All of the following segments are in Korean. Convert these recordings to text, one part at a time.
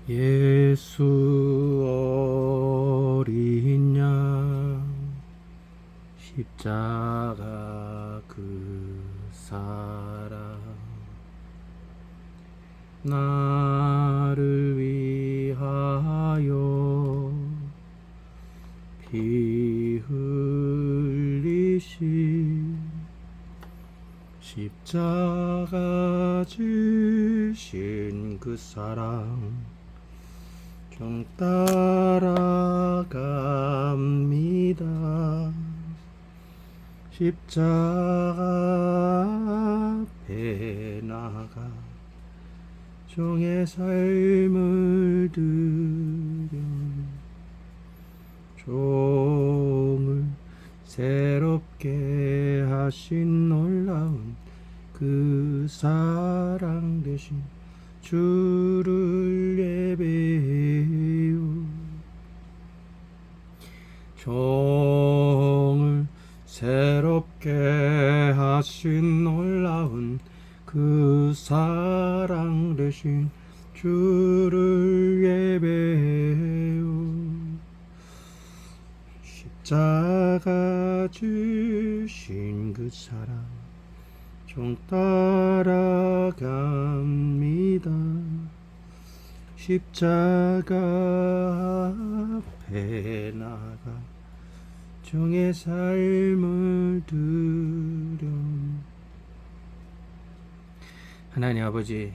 예수 어린 양 십자가 그 사랑 나를 위하여 피 흘리신 십자가 지신 그 사랑 좀 따라갑니다. 십자가 앞에 나가 종의 삶을 들여 종을 새롭게 하신 놀라운 그 사랑 대신 주를 예배해요. 종을 새롭게 하신 놀라운 그 사랑 대신 주를 예배해요. 십자가 주신 그 사랑 종 따라갑니다. 십자가 앞에 나가 종의 삶을 들여. 하나님 아버지,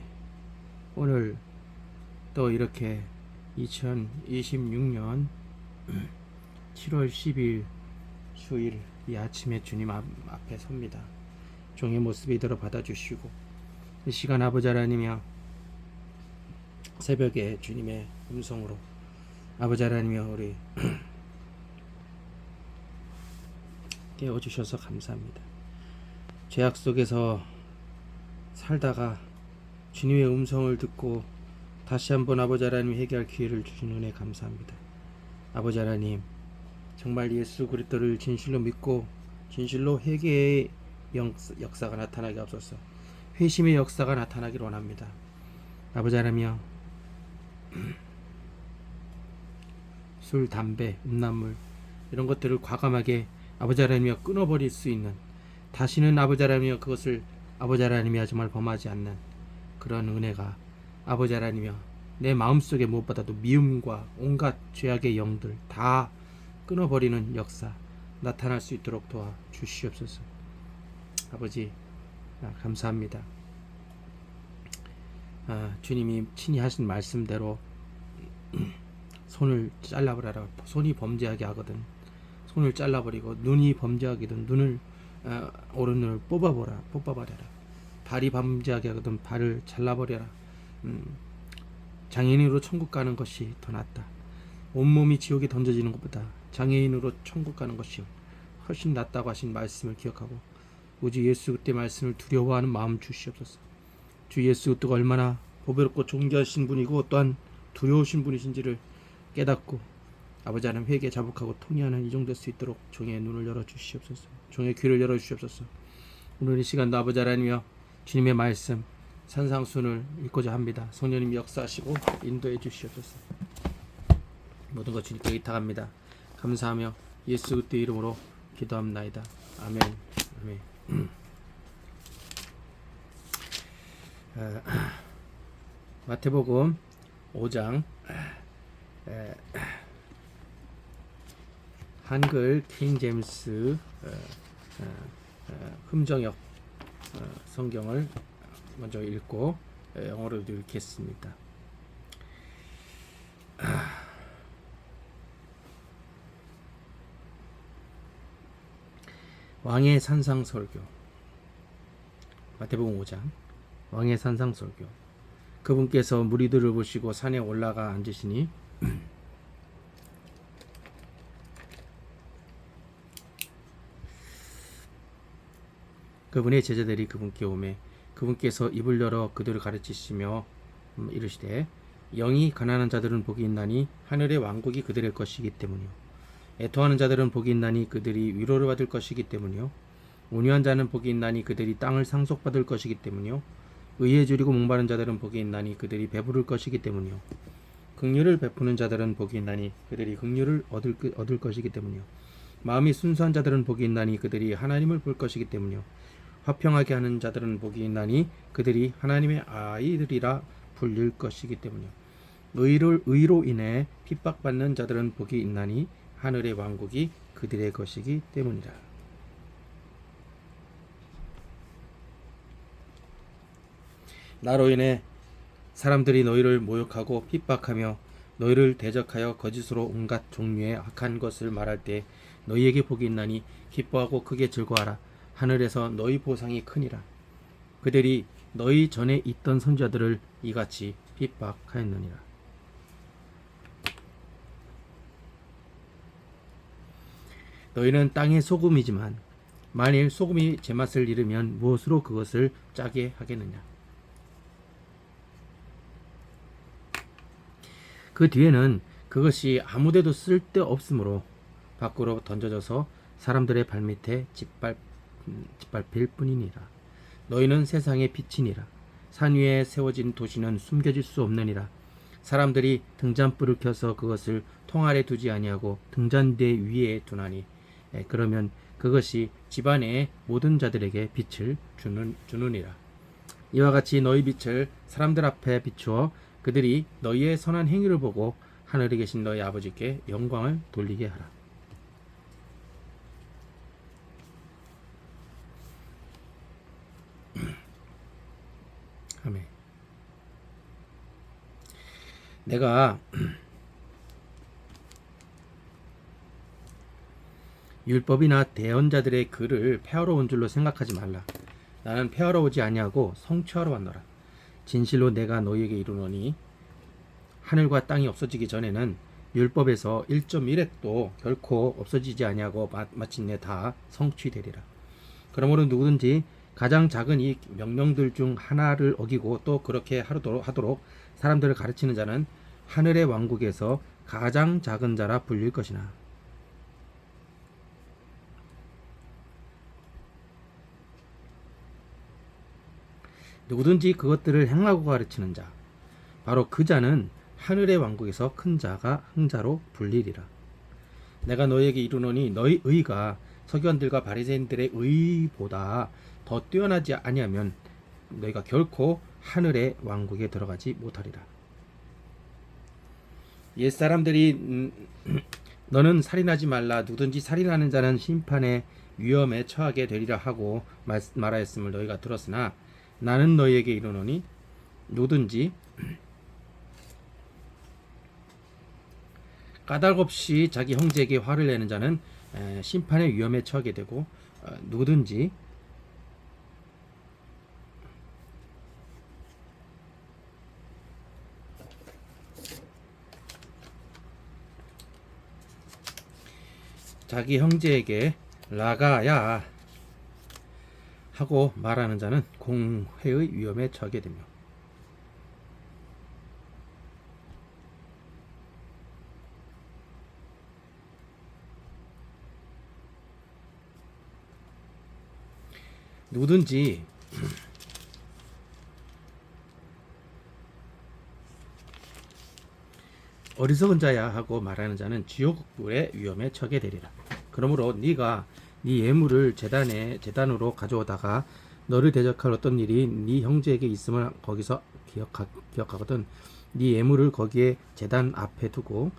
오늘 또 이렇게 2026년 7월 10일 수요일 이 아침에 주님 앞에 섭니다. 종의 모습 이대로 받아주시고 이 시간 아버지 하나님이여, 새벽에 주님의 음성으로 아버지 하나님이여 우리 깨워주셔서 감사합니다. 죄악 속에서 살다가 주님의 음성을 듣고 다시 한번 아버지 하나님 회개할 기회를 주신 은혜 감사합니다. 아버지 하나님, 정말 예수 그리스도를 진실로 믿고 진실로 회개의 역사가 나타나게 하옵소서. 회심의 역사가 나타나기를 원합니다. 아버지 하나님이여, 술, 담배, 음란물 이런 것들을 과감하게 아버지 하나님이여 끊어버릴 수 있는, 다시는 아버지 하나님이여 그것을 아버지 하나님이여 정말 범하지 않는 그런 은혜가 아버지 하나님이여 내 마음속에 무엇보다도 미움과 온갖 죄악의 영들 다 끊어버리는 역사 나타날 수 있도록 도와주시옵소서. 아버지 감사합니다. 주님이 친히 하신 말씀대로 손을 잘라버려라. 손이 범죄하게 하거든 손을 잘라버리고, 눈이 범죄하거든 눈을 오른눈을 뽑아버려라. 발이 범죄하게 하거든 발을 잘라버려라. 장애인으로 천국 가는 것이 더 낫다. 온몸이 지옥에 던져지는 것보다 장애인으로 천국 가는 것이 훨씬 낫다고 하신 말씀을 기억하고, 오직 예수 그때 말씀을 두려워하는 마음 주시옵소서. 주 예수 그때가 얼마나 보배롭고 존귀하신 분이고 또한 두려우신 분이신지를 깨닫고 아버지 하나님 회개 자복하고 통회하는 이종 될 수 있도록 종의 눈을 열어주시옵소서. 종의 귀를 열어주시옵소서. 오늘 이 시간도 아버지 하나님이여 주님의 말씀 산상순을 읽고자 합니다. 성령님 역사하시고 인도해 주시옵소서. 모든 것 주님께 의탁합니다. 감사하며 예수 그리스도의 이름으로 기도합나이다. 아멘. 아멘. 마태복음 5장 한글 킹 제임스 흠정역 성경을 먼저 읽고 영어로도 읽겠습니다. 왕의 산상설교. 마태복음 5장 왕의 산상설교. 그분께서 무리들을 보시고 산에 올라가 앉으시니 그분의 제자들이 그분께 오매 그분께서 입을 열어 그들을 가르치시며 이르시되, 영이 가난한 자들은 복이 있나니 하늘의 왕국이 그들의 것이기 때문이요, 애통하는 자들은 복이 있나니 그들이 위로를 받을 것이기 때문이요, 온유한 자는 복이 있나니 그들이 땅을 상속받을 것이기 때문이요, 의에 줄이고 목마른 자들은 복이 있나니 그들이 배부를 것이기 때문이요, 긍휼을 베푸는 자들은 복이 있나니 그들이 긍휼을 얻을 것이기 때문이요. 마음이 순수한 자들은 복이 있나니 그들이 하나님을 볼 것이기 때문이요. 화평하게 하는 자들은 복이 있나니 그들이 하나님의 아이들이라 불릴 것이기 때문이요. 의로 인해 핍박받는 자들은 복이 있나니 하늘의 왕국이 그들의 것이기 때문이라. 나로 인해 사람들이 너희를 모욕하고 핍박하며 너희를 대적하여 거짓으로 온갖 종류의 악한 것을 말할 때 너희에게 복이 있나니 기뻐하고 크게 즐거워하라. 하늘에서 너희 보상이 크니라. 그들이 너희 전에 있던 선지자들을 이같이 핍박하였느니라. 너희는 땅의 소금이지만 만일 소금이 제맛을 잃으면 무엇으로 그것을 짜게 하겠느냐. 그 뒤에는 그것이 아무데도 쓸데없으므로 밖으로 던져져서 사람들의 발밑에 짓밟힐 뿐이니라. 너희는 세상의 빛이니라. 산 위에 세워진 도시는 숨겨질 수 없느니라. 사람들이 등잔불을 켜서 그것을 통 아래 두지 아니하고 등잔대 위에 두나니 그러면 그것이 집안의 모든 자들에게 빛을 주느니라. 이와 같이 너희 빛을 사람들 앞에 비추어 그들이 너희의 선한 행위를 보고 하늘에 계신 너희 아버지께 영광을 돌리게 하라. 아멘. 내가 율법이나 대언자들의 글을 폐하러 온 줄로 생각하지 말라. 나는 폐하러 오지 아니하고 성취하러 왔노라. 진실로 내가 너희에게 이르노니 하늘과 땅이 없어지기 전에는 율법에서 1.1획도 결코 없어지지 아니하고 마침내 다 성취되리라. 그러므로 누구든지 가장 작은 이 명령들 중 하나를 어기고 또 그렇게 하도록 사람들을 가르치는 자는 하늘의 왕국에서 가장 작은 자라 불릴 것이나 누구든지 그것들을 행하고 가르치는 자 바로 그 자는 하늘의 왕국에서 큰 자가 흥자로 불리리라. 내가 너희에게 이르노니 너희 의가 서기관들과 바리새인들의 의보다 더 뛰어나지 아니하면 너희가 결코 하늘의 왕국에 들어가지 못하리라. 옛사람들이 너는 살인하지 말라. 누구든지 살인하는 자는 심판의 위험에 처하게 되리라 하고 말하였음을 너희가 들었으나 나는 너희에게 이르노니 누구든지 까닭없이 자기 형제에게 화를 내는 자는 심판의 위험에 처하게 되고 누구든지 자기 형제에게 라가야 하고 말하는 자는 공회의 위험에 처하게 되며 누구든지 어리석은 자야 하고 말하는 자는 지옥불의 위험에 처하게 되리라. 그러므로 네가 네 예물을 제단으로 가져오다가 너를 대적할 어떤 일이 네 형제에게 있음을 거기서 기억하거든 네 예물을 거기에 제단 앞에 두고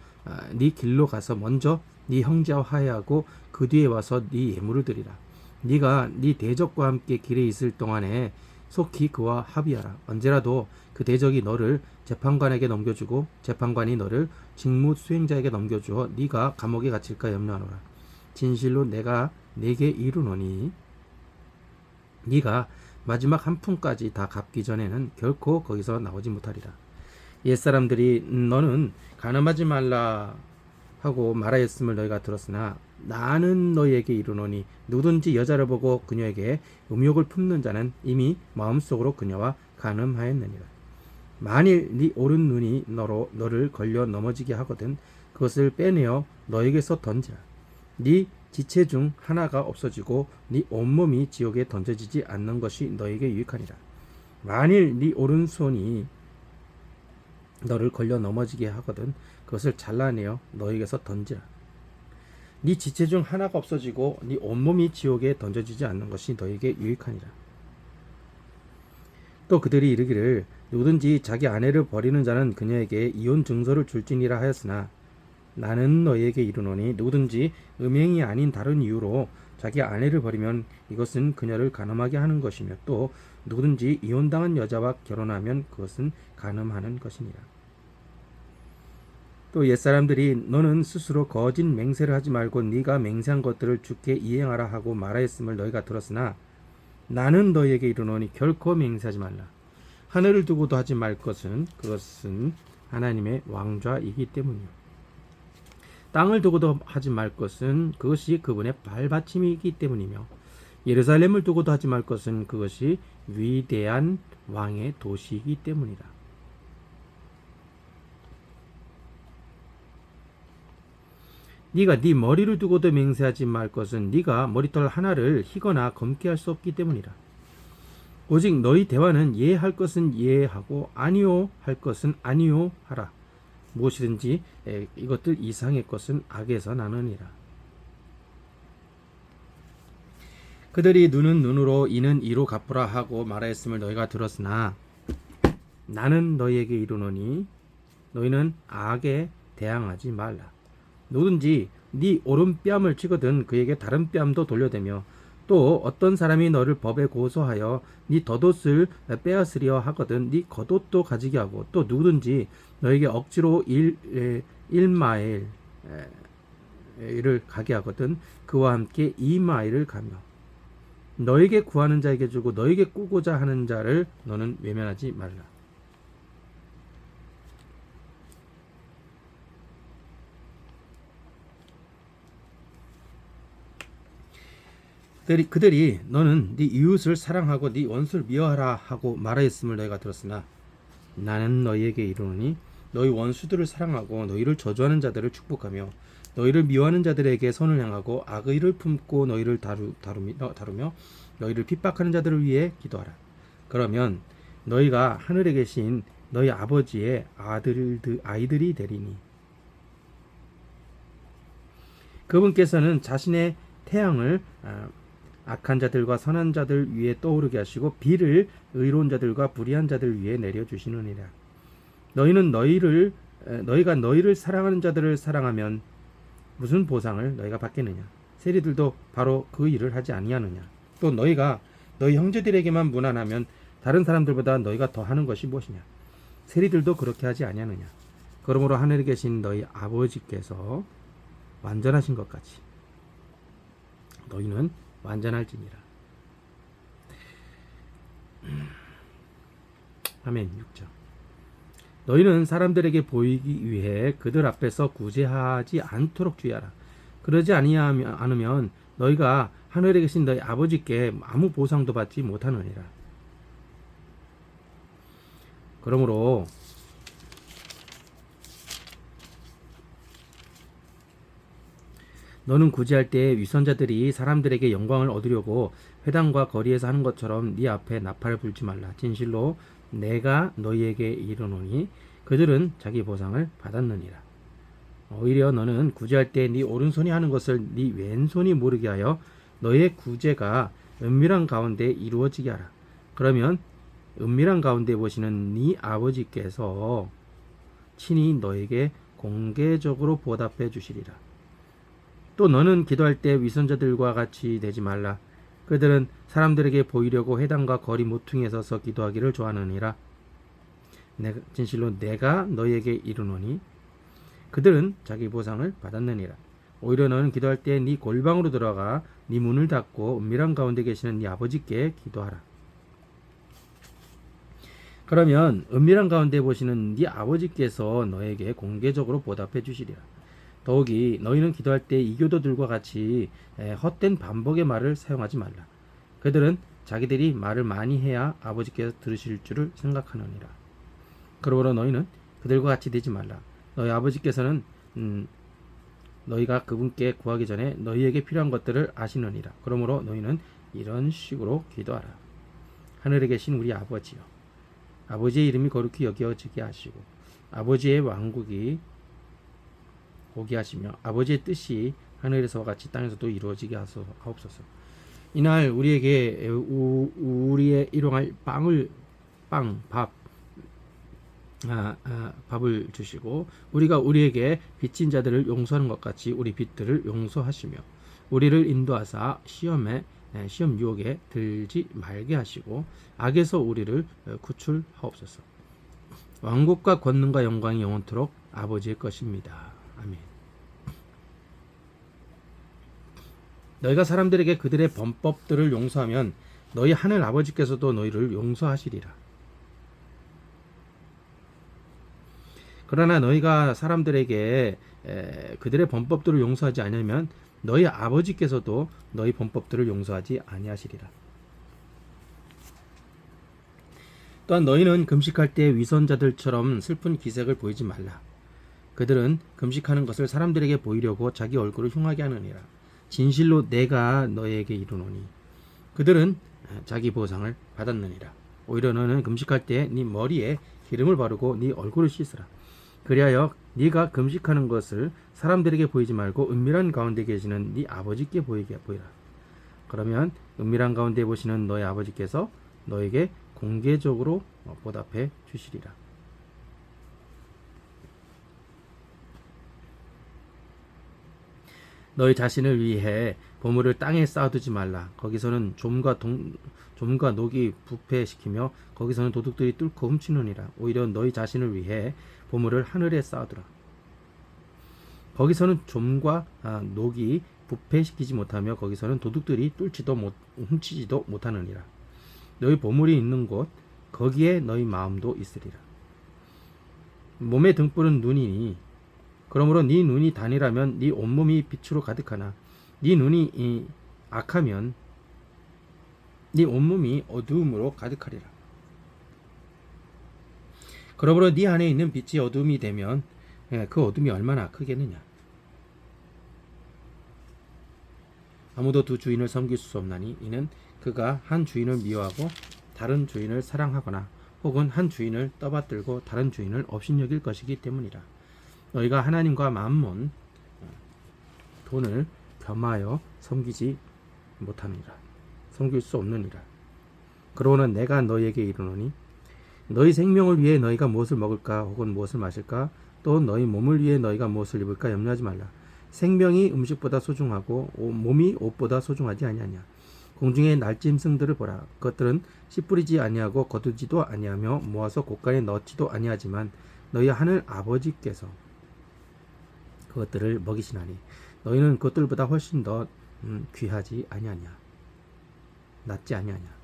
네 길로 가서 먼저 네 형제와 화해하고 그 뒤에 와서 네 예물을 드리라. 네가 네 대적과 함께 길에 있을 동안에 속히 그와 합의하라. 언제라도 그 대적이 너를 재판관에게 넘겨주고 재판관이 너를 직무 수행자에게 넘겨주어 네가 감옥에 갇힐까 염려하노라. 진실로 내가 네게 이르노니 네가 마지막 한 푼까지 다 갚기 전에는 결코 거기서 나오지 못하리라. 옛사람들이 너는 가늠하지 말라 하고 말하였음을 너희가 들었으나 나는 너희에게 이르노니 누구든지 여자를 보고 그녀에게 음욕을 품는 자는 이미 마음속으로 그녀와 간음하였느니라. 만일 네 오른 눈이 너를 걸려 넘어지게 하거든 그것을 빼내어 너에게서 던지라. 네 지체 중 하나가 없어지고 네 온몸이 지옥에 던져지지 않는 것이 너에게 유익하니라. 만일 네 오른손이 너를 걸려 넘어지게 하거든 그것을 잘라내어 너에게서 던지라. 네 지체 중 하나가 없어지고 네 온몸이 지옥에 던져지지 않는 것이 너에게 유익하니라. 또 그들이 이르기를 누구든지 자기 아내를 버리는 자는 그녀에게 이혼 증서를 줄지니라 하였으나 나는 너희에게 이르노니 누구든지 음행이 아닌 다른 이유로 자기 아내를 버리면 이것은 그녀를 간음하게 하는 것이며 또 누구든지 이혼당한 여자와 결혼하면 그것은 간음하는 것이니라. 또 옛사람들이 너는 스스로 거짓 맹세를 하지 말고 네가 맹세한 것들을 주께 이행하라 하고 말하였음을 너희가 들었으나 나는 너희에게 이르노니 결코 맹세하지 말라. 하늘을 두고도 하지 말 것은 그것은 하나님의 왕좌이기 때문이요 땅을 두고도 하지 말 것은 그것이 그분의 발받침이기 때문이며 예루살렘을 두고도 하지 말 것은 그것이 위대한 왕의 도시이기 때문이라. 네가 네 머리를 두고도 맹세하지 말 것은 네가 머리털 하나를 희거나 검게 할 수 없기 때문이라. 오직 너희 대화는 예할 것은 예하고 아니요 할 것은 아니요 하라. 무엇이든지 이것들 이상의 것은 악에서 나느니라. 그들이 눈은 눈으로 이는 이로 갚으라 하고 말하였음을 너희가 들었으나 나는 너희에게 이르노니 너희는 악에 대항하지 말라. 누구든지 네 오른뺨을 치거든 그에게 다른 뺨도 돌려대며 또 어떤 사람이 너를 법에 고소하여 네 덧옷을 빼앗으려 하거든 네 겉옷도 가지게 하고 또 누구든지 너에게 억지로 1마일을 가게 하거든 그와 함께 2마일을 가며 너에게 구하는 자에게 주고 너에게 꾸고자 하는 자를 너는 외면하지 말라. 그들이 너는 네 이웃을 사랑하고 네 원수를 미워하라 하고 말하였음을 너희가 들었으나 나는 너희에게 이르노니 너희 원수들을 사랑하고 너희를 저주하는 자들을 축복하며 너희를 미워하는 자들에게 선을 향하고 악의를 품고 너희를 다루며 너희를 핍박하는 자들을 위해 기도하라. 그러면 너희가 하늘에 계신 너희 아버지의 아이들이 되리니 그분께서는 자신의 태양을 악한 자들과 선한 자들 위에 떠오르게 하시고 비를 의로운 자들과 불의한 자들 위에 내려주시느니라. 너희가 너희를 사랑하는 자들을 사랑하면 무슨 보상을 너희가 받겠느냐? 세리들도 바로 그 일을 하지 아니하느냐? 또 너희가 너희 형제들에게만 무난하면 다른 사람들보다 너희가 더 하는 것이 무엇이냐? 세리들도 그렇게 하지 아니하느냐? 그러므로 하늘에 계신 너희 아버지께서 완전하신 것 같이 너희는 완전할지니라. 아멘. 6절. 너희는 사람들에게 보이기 위해 그들 앞에서 구제하지 않도록 주의하라. 그러지 않으면 너희가 하늘에 계신 너희 아버지께 아무 보상도 받지 못하느니라. 그러므로 너는 구제할 때 위선자들이 사람들에게 영광을 얻으려고 회당과 거리에서 하는 것처럼 네 앞에 나팔을 불지 말라. 진실로 내가 너희에게 이르노니 그들은 자기 보상을 받았느니라. 오히려 너는 구제할 때 네 오른손이 하는 것을 네 왼손이 모르게 하여 너의 구제가 은밀한 가운데 이루어지게 하라. 그러면 은밀한 가운데 보시는 네 아버지께서 친히 너에게 공개적으로 보답해 주시리라. 또 너는 기도할 때 위선자들과 같이 되지 말라. 그들은 사람들에게 보이려고 회당과 거리 모퉁이에 서서 기도하기를 좋아하느니라. 진실로 내가 너희에게 이르노니 그들은 자기 보상을 받았느니라. 오히려 너는 기도할 때 네 골방으로 들어가 네 문을 닫고 은밀한 가운데 계시는 네 아버지께 기도하라. 그러면 은밀한 가운데 보시는 네 아버지께서 너에게 공개적으로 보답해 주시리라. 더욱이 너희는 기도할 때 이교도들과 같이 헛된 반복의 말을 사용하지 말라. 그들은 자기들이 말을 많이 해야 아버지께서 들으실 줄을 생각하느니라. 그러므로 너희는 그들과 같이 되지 말라. 너희 아버지께서는 너희가 그분께 구하기 전에 너희에게 필요한 것들을 아시느니라. 그러므로 너희는 이런 식으로 기도하라. 하늘에 계신 우리 아버지여, 아버지의 이름이 거룩히 여겨지게 하시고 아버지의 왕국이 오게 하시며 아버지의 뜻이 하늘에서와 같이 땅에서도 이루어지게 하옵소서. 이날 우리에게 우리의 일용할 밥을 주시고 우리가 우리에게 빚진 자들을 용서하는 것 같이 우리 빚들을 용서하시며 우리를 인도하사 시험 유혹에 들지 말게 하시고 악에서 우리를 구출하옵소서. 왕국과 권능과 영광이 영원토록 아버지의 것입니다. 아멘. 너희가 사람들에게 그들의 범법들을 용서하면 너희 하늘 아버지께서도 너희를 용서하시리라. 그러나 너희가 사람들에게 그들의 범법들을 용서하지 않으면 너희 아버지께서도 너희 범법들을 용서하지 아니하시리라. 또한 너희는 금식할 때 위선자들처럼 슬픈 기색을 보이지 말라. 그들은 금식하는 것을 사람들에게 보이려고 자기 얼굴을 흉하게 하느니라. 진실로 내가 너희에게 이르노니 그들은 자기 보상을 받았느니라. 오히려 너는 금식할 때 네 머리에 기름을 바르고 네 얼굴을 씻으라. 그리하여 네가 금식하는 것을 사람들에게 보이지 말고 은밀한 가운데 계시는 네 아버지께 보이라. 그러면 은밀한 가운데 보시는 너희 아버지께서 너에게 공개적으로 보답해 주시리라. 너희 자신을 위해 보물을 땅에 쌓아두지 말라. 거기서는 좀과 녹이 부패시키며 거기서는 도둑들이 뚫고 훔치느니라. 오히려 너희 자신을 위해 보물을 하늘에 쌓아두라. 거기서는 좀과 녹이 부패시키지 못하며 거기서는 도둑들이 훔치지도 못하느니라. 너희 보물이 있는 곳 거기에 너희 마음도 있으리라. 몸의 등불은 눈이니 그러므로 네 눈이 단이라면 네 온몸이 빛으로 가득하나 네 눈이 악하면 네 온몸이 어두움으로 가득하리라. 그러므로 네 안에 있는 빛이 어두움이 되면 그 어둠이 얼마나 크겠느냐. 아무도 두 주인을 섬길 수 없나니 이는 그가 한 주인을 미워하고 다른 주인을 사랑하거나 혹은 한 주인을 떠받들고 다른 주인을 업신여길 것이기 때문이라. 너희가 하나님과 만몬 돈을 겸하여 섬기지 못하느니라. 섬길 수 없느니라. 그러나 내가 너희에게 이르노니 너희 생명을 위해 너희가 무엇을 먹을까 혹은 무엇을 마실까 또 너희 몸을 위해 너희가 무엇을 입을까 염려하지 말라. 생명이 음식보다 소중하고 몸이 옷보다 소중하지 아니하냐. 공중의 날짐승들을 보라. 그것들은 씨 뿌리지 아니하고 거두지도 아니하며 모아서 곳간에 넣지도 아니하지만 너희 하늘 아버지께서 그것들을 먹이시나니 너희는 그것들보다 훨씬 더 귀하지 아니하냐. 낫지 아니하냐.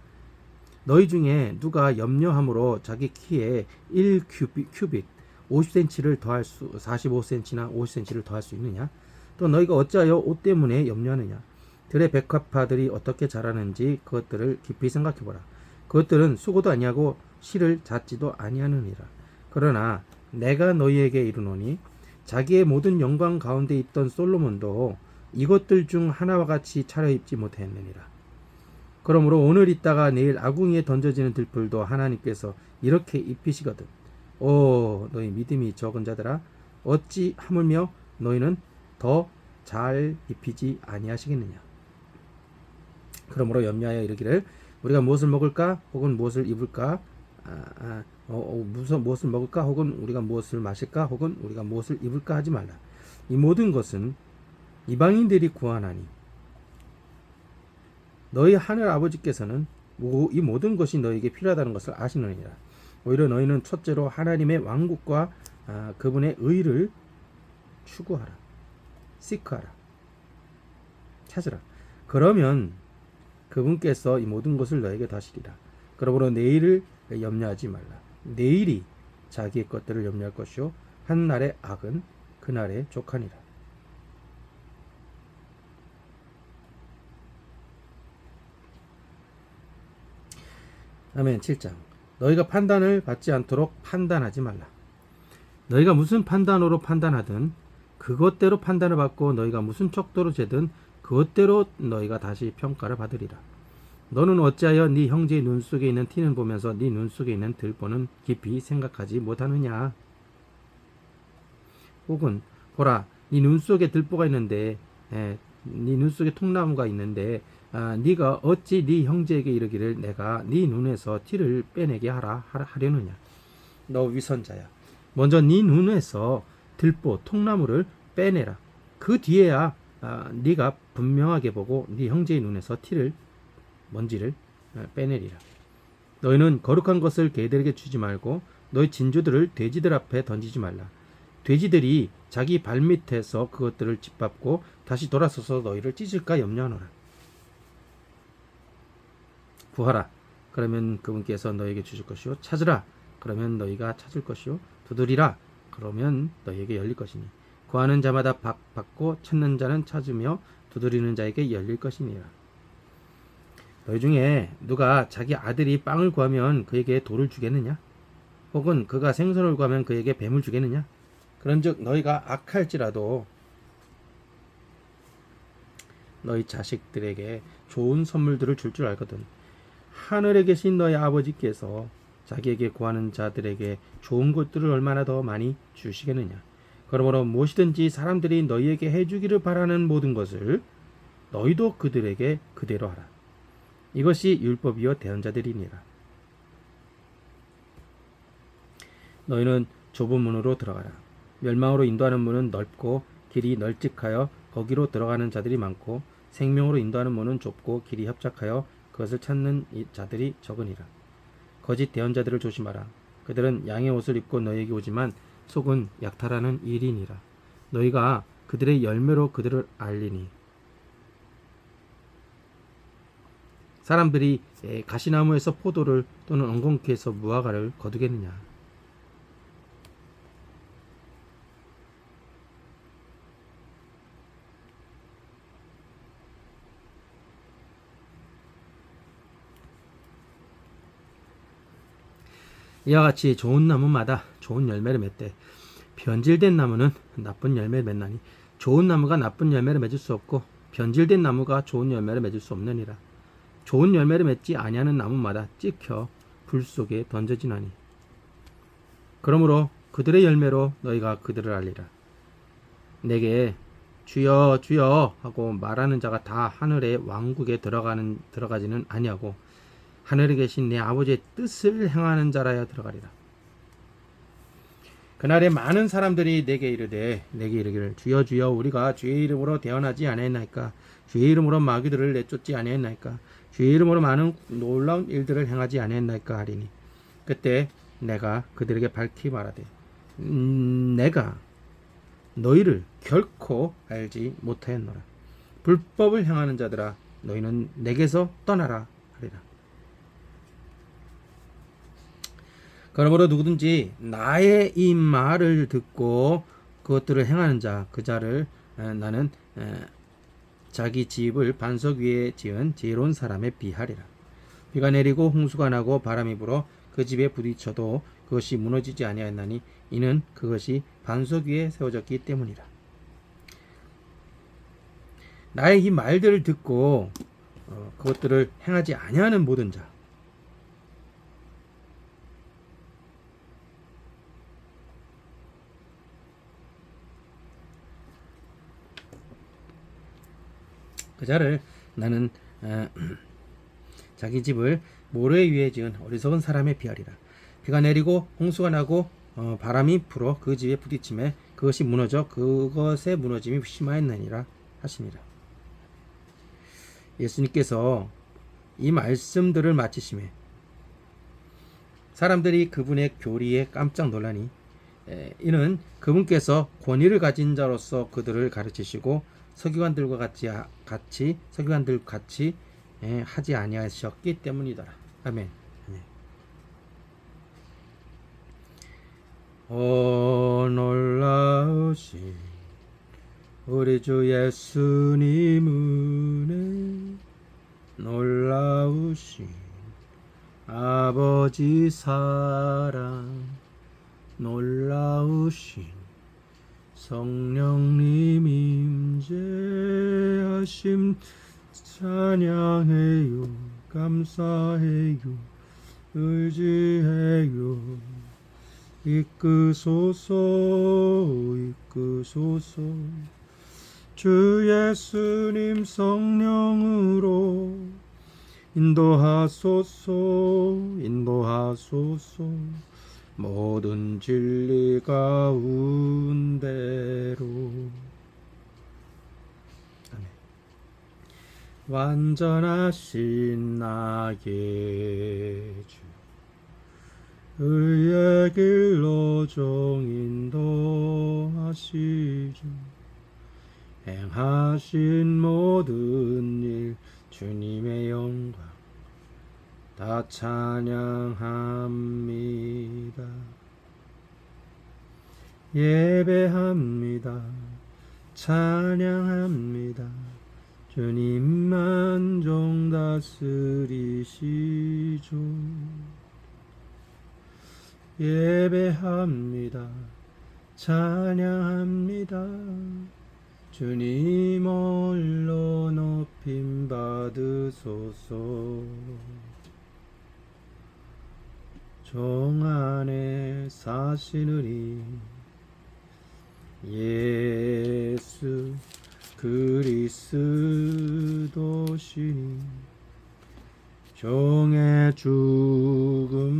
너희 중에 누가 염려함으로 자기 키에 1큐빗 50cm를 더할 수 45cm나 50cm를 더할 수 있느냐? 또 너희가 어찌하여 옷 때문에 염려하느냐? 들의 백합화들이 어떻게 자라는지 그것들을 깊이 생각해보라. 그것들은 수고도 아니하고 실을 잣지도 아니하느니라. 그러나 내가 너희에게 이르노니 자기의 모든 영광 가운데 있던 솔로몬도 이것들 중 하나와 같이 차려입지 못했느니라. 그러므로 오늘 있다가 내일 아궁이에 던져지는 들풀도 하나님께서 이렇게 입히시거든. 오 너희 믿음이 적은 자들아 어찌 하물며 너희는 더 잘 입히지 아니하시겠느냐. 그러므로 염려하여 이르기를 우리가 무엇을 먹을까 혹은 무엇을 입을까 무엇을 먹을까 혹은 우리가 무엇을 마실까 혹은 우리가 무엇을 입을까 하지 말라. 이 모든 것은 이방인들이 구하나니 너희 하늘 아버지께서는 이 모든 것이 너희에게 필요하다는 것을 아시느니라. 오히려 너희는 첫째로 하나님의 왕국과 그분의 의를 추구하라. 시크하라. 찾으라. 그러면 그분께서 이 모든 것을 너에게 더하시리라. 그러므로 내일을 염려하지 말라. 내일이 자기의 것들을 염려할 것이요 한 날의 악은 그날에 족하니라. 아멘. 7장. 너희가 판단을 받지 않도록 판단하지 말라. 너희가 무슨 판단으로 판단하든 그것대로 판단을 받고 너희가 무슨 척도로 재든 그것대로 너희가 다시 평가를 받으리라. 너는 어찌하여 네 형제의 눈 속에 있는 티는 보면서 네 눈 속에 있는 들보는 깊이 생각하지 못하느냐. 혹은 보라 네 눈 속에 들보가 있는데 네 눈 속에 통나무가 있는데 네가 어찌 네 형제에게 이르기를 내가 네 눈에서 티를 빼내게 하려느냐. 너 위선자야. 먼저 네 눈에서 들보 통나무를 빼내라. 그 뒤에야 네가 분명하게 보고 네 형제의 눈에서 먼지를 빼내리라. 너희는 거룩한 것을 개들에게 주지 말고 너희 진주들을 돼지들 앞에 던지지 말라. 돼지들이 자기 발밑에서 그것들을 짓밟고 다시 돌아서서 너희를 찢을까 염려하노라. 구하라. 그러면 그분께서 너에게 주실 것이요. 찾으라. 그러면 너희가 찾을 것이요. 두드리라. 그러면 너희에게 열릴 것이니. 구하는 자마다 받고 찾는 자는 찾으며 두드리는 자에게 열릴 것이니라. 너희 중에 누가 자기 아들이 빵을 구하면 그에게 돌을 주겠느냐? 혹은 그가 생선을 구하면 그에게 뱀을 주겠느냐? 그런즉 너희가 악할지라도 너희 자식들에게 좋은 선물들을 줄 알거든. 하늘에 계신 너희 아버지께서 자기에게 구하는 자들에게 좋은 것들을 얼마나 더 많이 주시겠느냐. 그러므로 무엇이든지 사람들이 너희에게 해주기를 바라는 모든 것을 너희도 그들에게 그대로 하라. 이것이 율법이요 대언자들이니라. 너희는 좁은 문으로 들어가라. 멸망으로 인도하는 문은 넓고 길이 널찍하여 거기로 들어가는 자들이 많고 생명으로 인도하는 문은 좁고 길이 협착하여 그것을 찾는 자들이 적으니라. 거짓 대언자들을 조심하라. 그들은 양의 옷을 입고 너희에게 오지만 속은 약탈하는 일이니라. 너희가 그들의 열매로 그들을 알리니. 사람들이 가시나무에서 포도를 또는 엉겅퀴에서 무화과를 거두겠느냐. 이와 같이 좋은 나무마다 좋은 열매를 맺되 변질된 나무는 나쁜 열매를 맺나니 좋은 나무가 나쁜 열매를 맺을 수 없고 변질된 나무가 좋은 열매를 맺을 수 없느니라. 좋은 열매를 맺지 아니하는 나무마다 찍혀 불 속에 던져지나니 그러므로 그들의 열매로 너희가 그들을 알리라. 내게 주여 주여 하고 말하는 자가 다 하늘의 왕국에 들어가지는 아니하고 하늘에 계신 내 아버지의 뜻을 행하는 자라야 들어가리라. 그날에 많은 사람들이 내게 이르기를 주여 주여 우리가 주의 이름으로 대언하지 아니했나이까. 주의 이름으로 마귀들을 내쫓지 아니했나이까. 주의 이름으로 많은 놀라운 일들을 행하지 아니했나이까 하리니 그때 내가 그들에게 밝히 말하되 내가 너희를 결코 알지 못하였노라. 불법을 행하는 자들아 너희는 내게서 떠나라 하리라. 그러므로 누구든지 나의 이 말을 듣고 그것들을 행하는 자 그 자를 나는 자기 집을 반석 위에 지은 지혜로운 사람에 비하리라. 비가 내리고 홍수가 나고 바람이 불어 그 집에 부딪혀도 그것이 무너지지 아니하였나니 이는 그것이 반석 위에 세워졌기 때문이라. 나의 이 말들을 듣고 그것들을 행하지 아니하는 모든 자 그 자를 나는 자기 집을 모래 위에 지은 어리석은 사람에 비하리라. 비가 내리고 홍수가 나고 바람이 불어 그 집에 부딪힘에 그것이 무너져 그것의 무너짐이 심하였느니라 하시니라. 예수님께서 이 말씀들을 마치심에 사람들이 그분의 교리에 깜짝 놀라니 이는 그분께서 권위를 가진 자로서 그들을 가르치시고 서기관들 같이 하지 아니하셨기 때문이더라. 아멘. 오 놀라우신 우리 주 예수님 은혜 놀라우신 아버지 사랑 놀라우신 성령님 임재하심 찬양해요 감사해요 의지해요 이끄소서 이끄소서. 주 예수님 성령으로 인도하소서 인도하소서. 모든 진리 가운데로. 아멘. 완전하신 나의 주, 의의 길로 종인도하시주. 행하신 모든 일 주님의 영광 다 찬양합니다. 예배합니다. 찬양합니다. 주님만 종 다스리시죠. 예배합니다. 찬양합니다. 주님 홀로 높임 받으소서. 종 안에 사시느니 예수 그리스도시니 종의 죽음도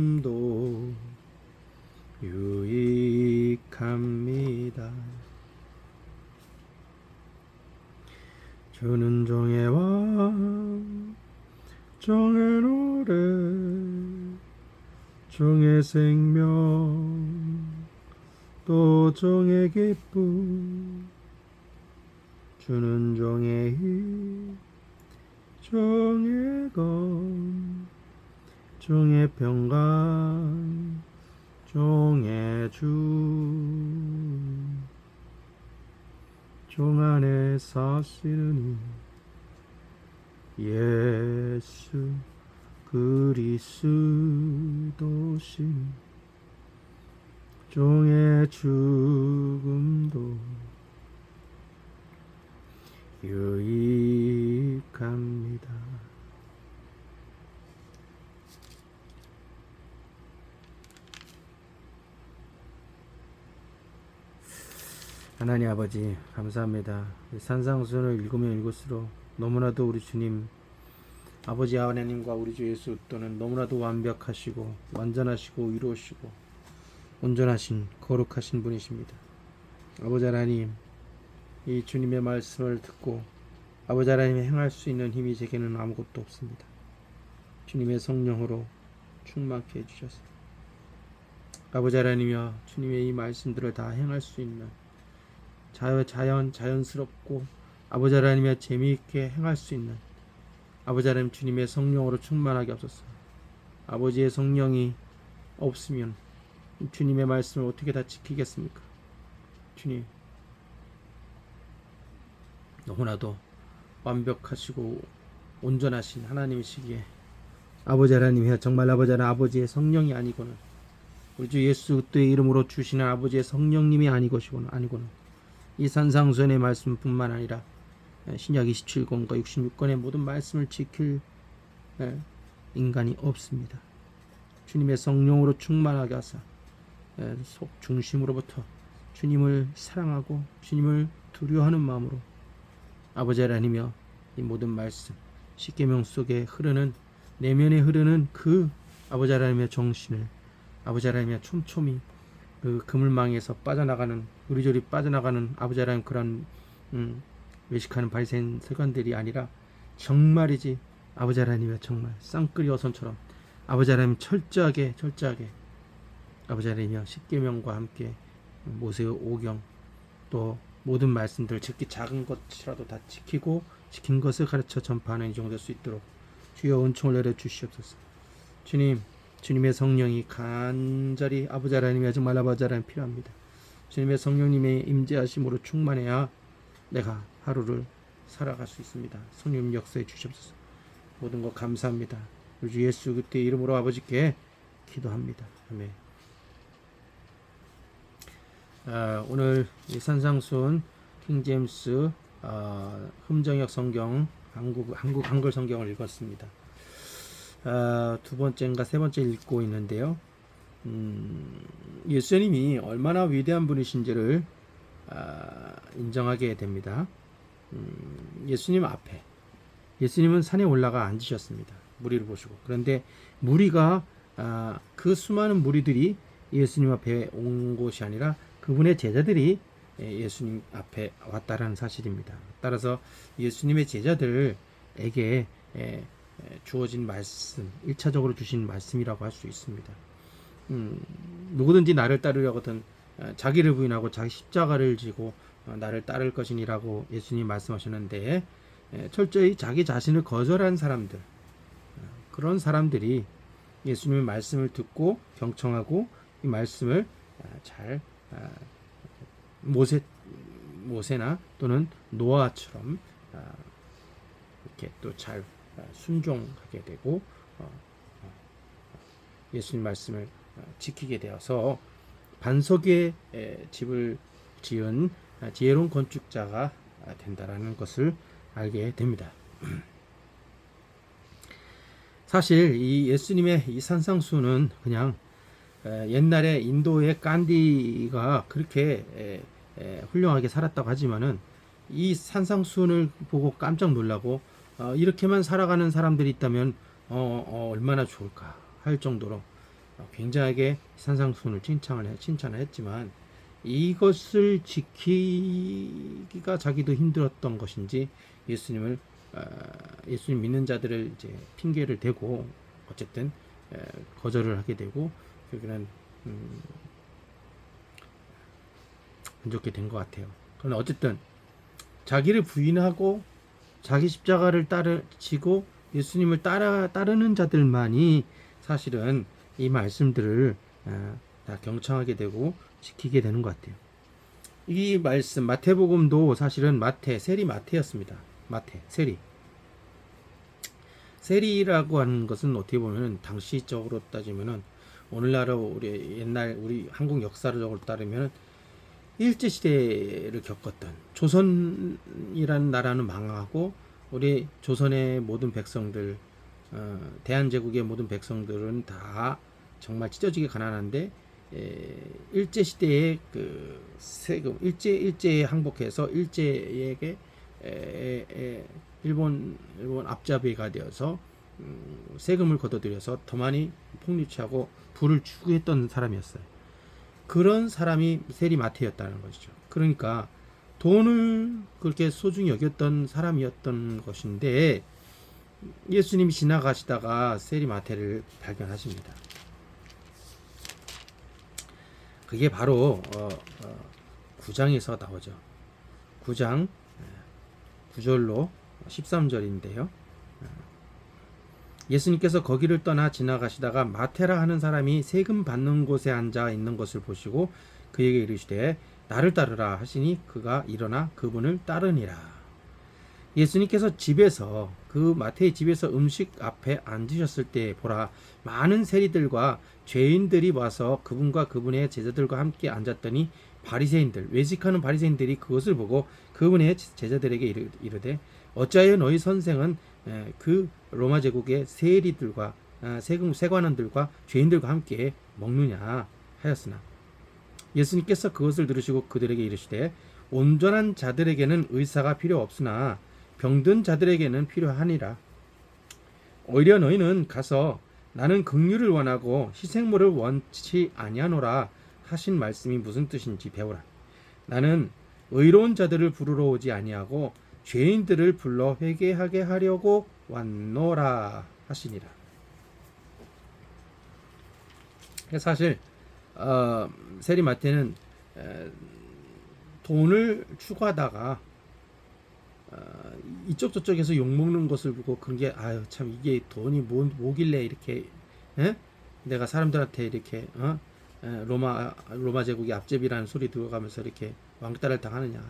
유익합니다. 주는 종의 왕, 종의 노래, 종의 생명, 또 종의 기쁨. 주는 종의 힘, 종의 검, 종의 평강, 종의 주. 종 안에 사시는 예수 그리스도신 종의 죽음도 유익합니다. 하나님 아버지 감사합니다. 산상수훈을 읽으면 읽을수록 너무나도 우리 주님 아버지 하나님과 우리 주 예수 또는 너무나도 완벽하시고 완전하시고 의로우시고 온전하신 거룩하신 분이십니다. 아버지 하나님, 이 주님의 말씀을 듣고 아버지 하나님이 행할 수 있는 힘이 제게는 아무것도 없습니다. 주님의 성령으로 충만케 해주셔서 아버지 하나님이여 주님의 이 말씀들을 다 행할 수 있는 자연스럽고 아버지 하나님의 재미있게 행할 수 있는 아버지 하나님 주님의 성령으로 충만하게 하소서. 아버지의 성령이 없으면 주님의 말씀을 어떻게 다 지키겠습니까? 주님 너무나도 완벽하시고 온전하신 하나님이시기에 아버지 하나님이여 정말 아버지 하나님 아버지의 성령이 아니고는 우리 주 예수 그리스도의 이름으로 주시는 아버지의 성령님이 아니고는 이 산상수훈의 말씀뿐만 아니라 신약 27권과 66권의 모든 말씀을 지킬 인간이 없습니다. 주님의 성령으로 충만하게 하사 속 중심으로부터 주님을 사랑하고 주님을 두려워하는 마음으로 아버지 하나님이여 이 모든 말씀 십계명 속에 흐르는 내면에 흐르는 그 아버지 하나님의 정신을 아버지 하나님의 촘촘히 그 그물망에서 빠져나가는 우리저리 빠져나가는 아버지 하나님 그런 외식하는 바리새인 세관들이 아니라 정말이지 아버지 하나님의 정말 쌍끌이 어선처럼 아버지 하나님 철저하게 아버지 하나님이여 십계명과 함께 모세의 오경 또 모든 말씀들 특히 작은 것이라도 다 지키고 지킨 것을 가르쳐 전파하는 인정될 수 있도록 주여 은총을 내려 주시옵소서. 주님의 성령이 간절히 아버지 하나님의 정말 아버지 하나님 필요합니다. 주님의 성령님의 임재하심으로 충만해야 내가 하루를 살아갈 수 있습니다. 성령 역사해 주시옵소서. 모든 것 감사합니다. 우리 주 예수 그리스도의 이름으로 아버지께 기도합니다. 아멘. 오늘 이 산상수훈 킹제임스 흠정역 성경 한국 한글 성경을 읽었습니다. 두 번째인가 세 번째 읽고 있는데요. 예수님이 얼마나 위대한 분이신지를 인정하게 됩니다. 예수님 앞에 예수님은 산에 올라가 앉으셨습니다. 무리를 보시고. 그런데 무리가 그 수많은 무리들이 예수님 앞에 온 것이 아니라 그분의 제자들이 예수님 앞에 왔다라는 사실입니다. 따라서 예수님의 제자들에게 주어진 말씀, 1차적으로 주신 말씀이라고 할 수 있습니다. 누구든지 나를 따르려거든 자기를 부인하고 자기 십자가를 지고 나를 따를 것이니라고 예수님 말씀하셨는데, 철저히 자기 자신을 거절한 사람들, 그런 사람들이 예수님의 말씀을 듣고 경청하고 이 말씀을 잘 모세나 또는 노아처럼 이렇게 또 잘 순종하게 되고 예수님 말씀을 지키게 되어서 반석의 집을 지은 지혜로운 건축자가 된다라는 것을 알게 됩니다. 사실 이 예수님의 이 산상수는 그냥 옛날에 인도의 간디가 그렇게 훌륭하게 살았다고 하지만은 이 산상수훈을 보고 깜짝 놀라고 이렇게만 살아가는 사람들이 있다면 얼마나 좋을까 할 정도로 굉장하게 산상수훈을 칭찬을 했지만, 이것을 지키기가 자기도 힘들었던 것인지 예수님 믿는 자들을 이제 핑계를 대고 어쨌든 거절을 하게 되고 결국에는 안 좋게 된 것 같아요. 그러나 어쨌든 자기를 부인하고 자기 십자가를 지고 예수님을 따르는 자들만이 사실은 이 말씀들을 다 경청하게 되고 지키게 되는 것 같아요. 이 말씀 마태복음도 사실은 세리 마태였습니다. 세리라고 하는 것은 어떻게 보면 당시적으로 따지면은 오늘날로 우리 한국 역사적으로 따르면 일제시대를 겪었던, 조선이라는 나라는 망하고 우리 조선의 모든 백성들, 대한제국의 모든 백성들은 다 정말 찢어지게 가난한데 일제시대의 그 세금, 일제에 항복해서 일제에게 일본 앞잡이가 되어서 세금을 걷어들여서 더 많이 폭리취하고 부를 추구했던 사람이었어요. 그런 사람이 세리마태였다는 것이죠. 그러니까 돈을 그렇게 소중히 여겼던 사람이었던 것인데 예수님이 지나가시다가 세리마태를 발견하십니다. 그게 바로 9장에서 나오죠. 9장 9절로 13절인데요. 예수님께서 거기를 떠나 지나가시다가 마태라 하는 사람이 세금 받는 곳에 앉아 있는 것을 보시고 그에게 이르시되 나를 따르라 하시니 그가 일어나 그분을 따르니라. 예수님께서 그 마태의 집에서 음식 앞에 앉으셨을 때 보라, 많은 세리들과 죄인들이 와서 그분과 그분의 제자들과 함께 앉았더니 외식하는 바리새인들이 그것을 보고 그분의 제자들에게 이르되 어찌하여 너희 선생은 그 로마 제국의 세리들과 세관원들과 죄인들과 함께 먹느냐 하였으나, 예수님께서 그것을 들으시고 그들에게 이르시되 온전한 자들에게는 의사가 필요 없으나 병든 자들에게는 필요하니라. 오히려 너희는 가서 나는 긍휼을 원하고 희생물을 원치 아니하노라 하신 말씀이 무슨 뜻인지 배우라. 나는 의로운 자들을 부르러 오지 아니하고 죄인들을 불러 회개하게 하려고 왔노라 하시니라. 사실 세리마태는 돈을 추구하다가 이쪽 저쪽에서 욕먹는 것을 보고 그런 게 참 이게 돈이 뭐길래 이렇게 내가 사람들한테 이렇게 로마 제국의 앞제비라는 소리 들어가면서 이렇게 왕따를 당하느냐,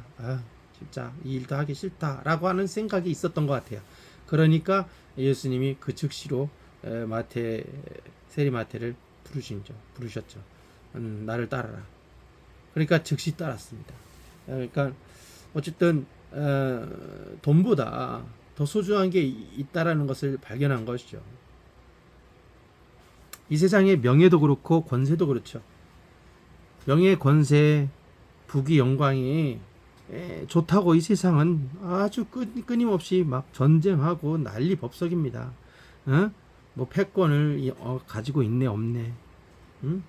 진짜 이 일도 하기 싫다라고 하는 생각이 있었던 것 같아요. 그러니까 예수님이 그 즉시로 세리마태를 부르셨죠. 나를 따르라. 그러니까 즉시 따랐습니다. 그러니까 어쨌든 돈보다 더 소중한 게 있다라는 것을 발견한 것이죠. 이 세상의 명예도 그렇고 권세도 그렇죠. 명예, 권세, 부귀, 영광이 좋다고 이 세상은 아주 끊임없이 막 전쟁하고 난리 법석입니다. 어? 뭐 패권을 가지고 있네 없네. 응?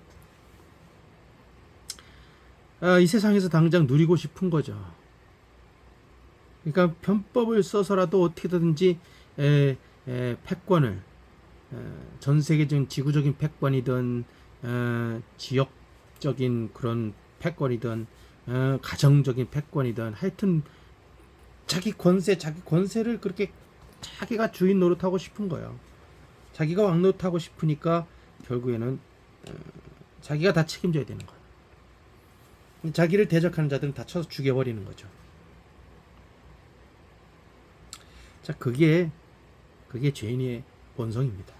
이 세상에서 당장 누리고 싶은 거죠. 그러니까 편법을 써서라도 어떻게든지 패권을 전 세계적인 지구적인 패권이든 지역적인 그런 패권이든 가정적인 패권이든 하여튼 자기 권세를 그렇게 자기가 주인 노릇하고 싶은 거예요. 자기가 왕 노릇하고 싶으니까 결국에는 자기가 다 책임져야 되는 거예요. 자기를 대적하는 자들은 다 쳐서 죽여버리는 거죠. 자, 그게 죄인의 본성입니다.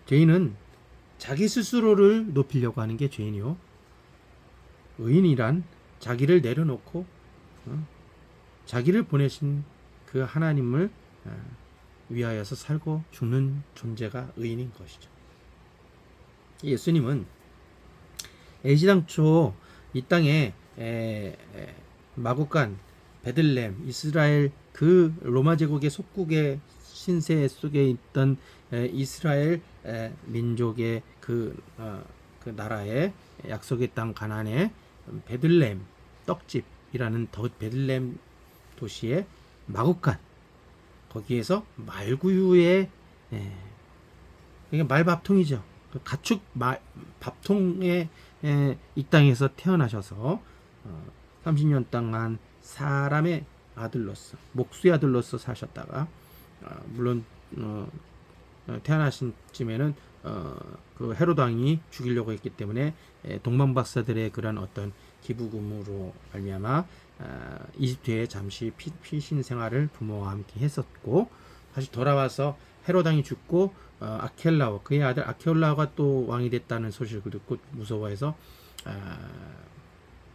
죄인은 자기 스스로를 높이려고 하는 게 죄인이요. 의인이란 자기를 내려놓고 자기를 보내신 그 하나님을 위하여서 살고 죽는 존재가 의인인 것이죠. 예수님은 애시당초 이 땅에 마구간, 베들렘, 이스라엘 그 로마 제국의 속국의 신세 속에 있던 이스라엘 민족의 그 나라의 약속의 땅 가나안의 베들렘 떡집이라는 베들렘 도시의 마구간, 거기에서 말구유의 이게 말밥통이죠. 가축 밥통에 이 땅에서 태어나셔서 30년 동안 사람의 아들로서, 목수의 아들로서 사셨다가 물론 태어나신 쯤에는 그 헤롯 왕이 죽이려고 했기 때문에 동방박사들의 그런 어떤 기부금으로 말미암아 이집트에 잠시 피신 생활을 부모와 함께 했었고, 다시 돌아와서 헤롯 왕이 죽고 아켈라오, 그의 아들 아케올라오가 또 왕이 됐다는 소식을 듣고 무서워해서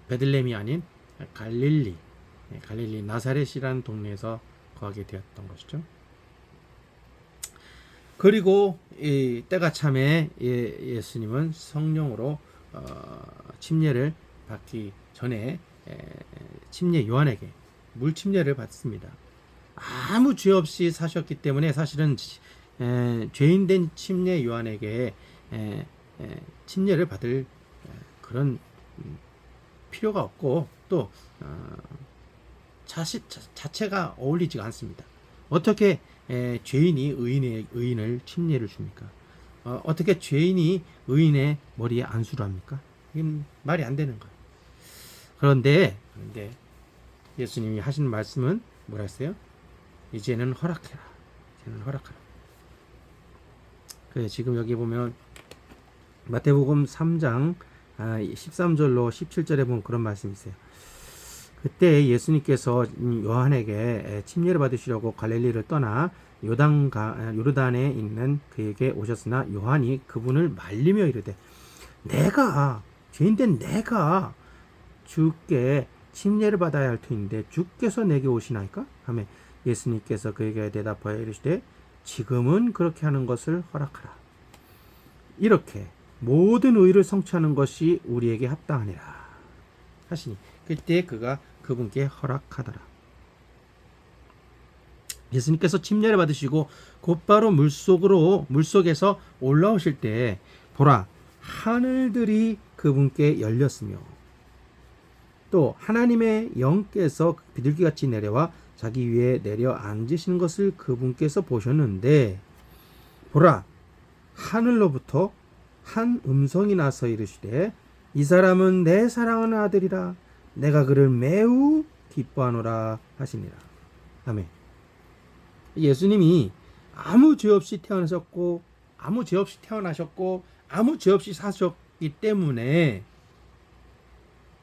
베들렘이 아닌 갈릴리 나사렛이라는 동네에서 거하게 되었던 것이죠. 그리고 이 때가 참에 예수님은 성령으로 침례를 받기 전에 침례 요한에게 물 침례를 받습니다. 아무 죄 없이 사셨기 때문에 사실은 죄인된 침례 요한에게 침례를 받을 그런 필요가 없고 또 자체가 어울리지가 않습니다. 어떻게 죄인이 의인을 침례를 줍니까? 어떻게 죄인이 의인의 머리에 안수를 합니까? 이건 말이 안 되는 거예요. 그런데 예수님이 하신 말씀은 뭐라 했어요? 이제는 허락해라. 이제는 허락하라. 그래, 지금 여기 보면 마태복음 3장 13절로 17절에 보면 그런 말씀이 있어요. 그때 예수님께서 요한에게 침례를 받으시려고 갈릴리를 떠나 요르단에 있는 그에게 오셨으나 요한이 그분을 말리며 이르되 내가 죄인된 내가 주께 침례를 받아야 할 터인데 주께서 내게 오시나이까? 하며 예수님께서 그에게 대답하여 이르시되 지금은 그렇게 하는 것을 허락하라. 이렇게 모든 의를 성취하는 것이 우리에게 합당하니라 하시니 그때 그가 그분께 허락하더라. 예수님께서 침례를 받으시고 곧바로 물속에서 올라오실 때 보라 하늘들이 그분께 열렸으며 또 하나님의 영께서 비둘기같이 내려와 자기 위에 내려 앉으시는 것을 그분께서 보셨는데 보라 하늘로부터 한 음성이 나서 이르시되 이 사람은 내 사랑하는 아들이라 내가 그를 매우 기뻐하노라 하시니라. 아멘. 예수님이 아무 죄 없이 태어나셨고 아무 죄 없이 사셨기 때문에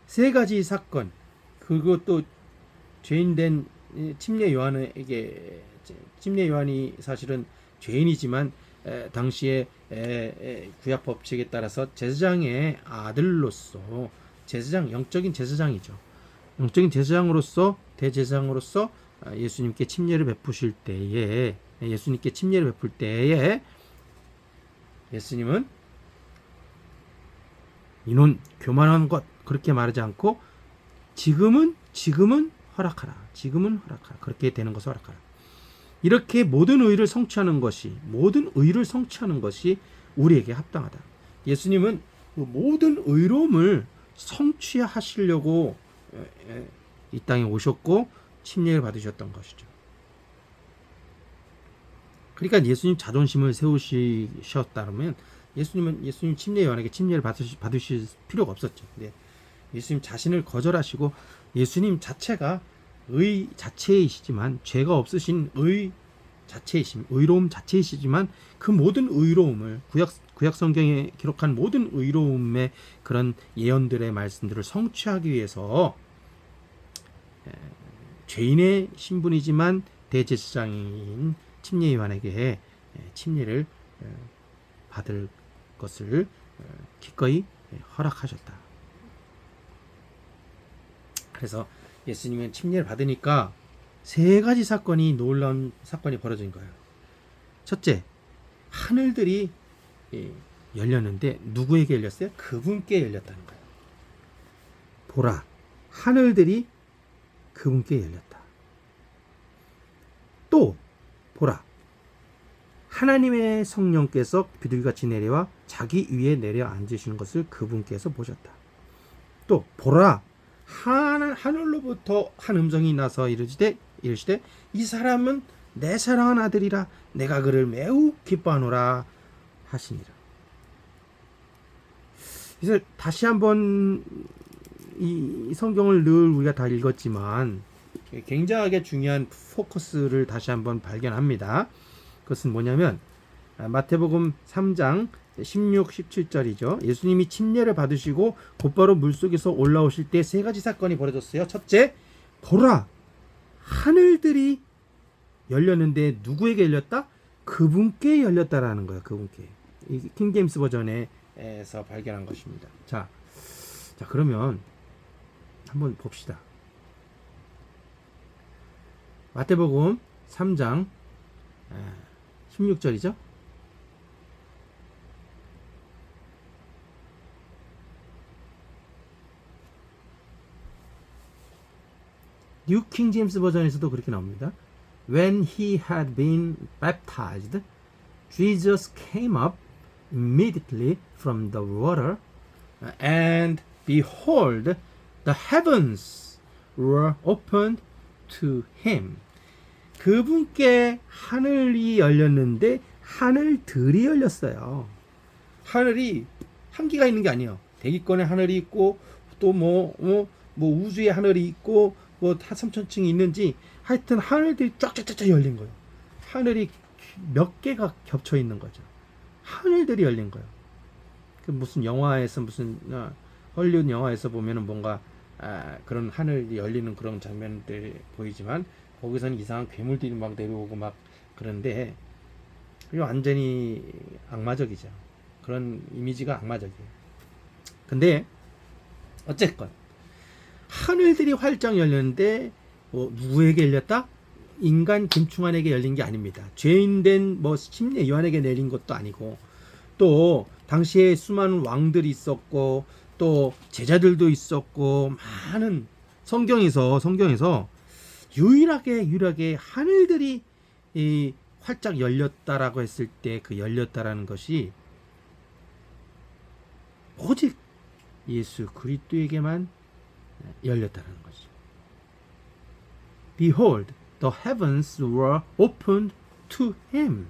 세 가지 사건, 그것도 죄인된 침례 요한이 사실은 죄인이지만 당시에 구약 법칙에 따라서 제사장의 아들로서 영적인 제사장이죠. 영적인 제사장으로서 대제사장으로서 예수님께 침례를 베풀 때에 예수님은 이는 교만한 것 그렇게 말하지 않고 지금은 허락하라. 지금은 허락하라. 그렇게 되는 것을 허락하라. 이렇게 모든 의를 성취하는 것이 우리에게 합당하다. 예수님은 그 모든 의로움을 성취하시려고 이 땅에 오셨고 침례를 받으셨던 것이죠. 그러니까 예수님 자존심을 세우셨다면 예수님 침례 요한에게 침례를 받으실 필요가 없었죠. 네. 예수님 자신을 거절하시고 예수님 자체가 의 자체이시지만 죄가 없으신 의로움 자체이시지만 그 모든 의로움을 구약 성경에 기록한 모든 의로움의 그런 예언들의 말씀들을 성취하기 위해서 죄인의 신분이지만 대제사장인 침례 요한에게 침례를 받을 것을 기꺼이 허락하셨다. 그래서 예수님은 침례를 받으니까 세 가지 놀라운 사건이 벌어진 거예요. 첫째, 하늘들이 열렸는데 누구에게 열렸어요? 그분께 열렸다는 거예요. 보라, 하늘들이 그분께 열렸다. 또 보라, 하나님의 성령께서 비둘기같이 내려와 자기 위에 내려 앉으시는 것을 그분께서 보셨다. 또 보라, 하늘로부터 한 음성이 나서 이르시되 이 사람은 내 사랑한 아들이라 내가 그를 매우 기뻐하노라 하시니라. 그래서 다시 한번 이 성경을 늘 우리가 다 읽었지만 굉장하게 중요한 포커스를 다시 한번 발견합니다. 그것은 뭐냐면 마태복음 3장 16, 17절이죠. 예수님이 침례를 받으시고 곧바로 물속에서 올라오실 때 세 가지 사건이 벌어졌어요. 첫째, 보라, 하늘들이 열렸는데 누구에게 열렸다? 그분께 열렸다라는 거예요. 그분께. 이 킹제임스 버전에서 발견한 것입니다. 자, 그러면 한번 봅시다. 마태복음 3장 16절이죠. 뉴 킹 제임스 버전에서도 그렇게 나옵니다. When he had been baptized, Jesus came up immediately from the water, and behold, the heavens were opened to him. 그분께 하늘이 열렸는데 하늘들이 열렸어요. 하늘이 한계가 있는 게 아니에요. 대기권에 하늘이 있고 또 뭐 우주에 하늘이 있고 뭐 하삼천층이 있는지 하여튼 하늘들이 쫙쫙쫙 열린 거예요. 하늘이 몇 개가 겹쳐 있는 거죠. 하늘들이 열린 거예요. 그 무슨 영화에서 헐리우드 영화에서 보면은 뭔가 그런 하늘이 열리는 그런 장면들 보이지만 거기서는 이상한 괴물들이 막 내려오고 막 그런데 완전히 악마적이죠. 그런 이미지가 악마적이에요. 근데 어쨌건 하늘들이 활짝 열렸는데 누구에게 열렸다? 인간 김충환에게 열린 게 아닙니다. 죄인된 침례 요한에게 내린 것도 아니고 또 당시에 수많은 왕들이 있었고 또 제자들도 있었고 많은 성경에서 유일하게 하늘들이 활짝 열렸다라고 했을 때 그 열렸다라는 것이 오직 예수 그리스도에게만 열렸다는 거죠. Behold, the heavens were opened to him.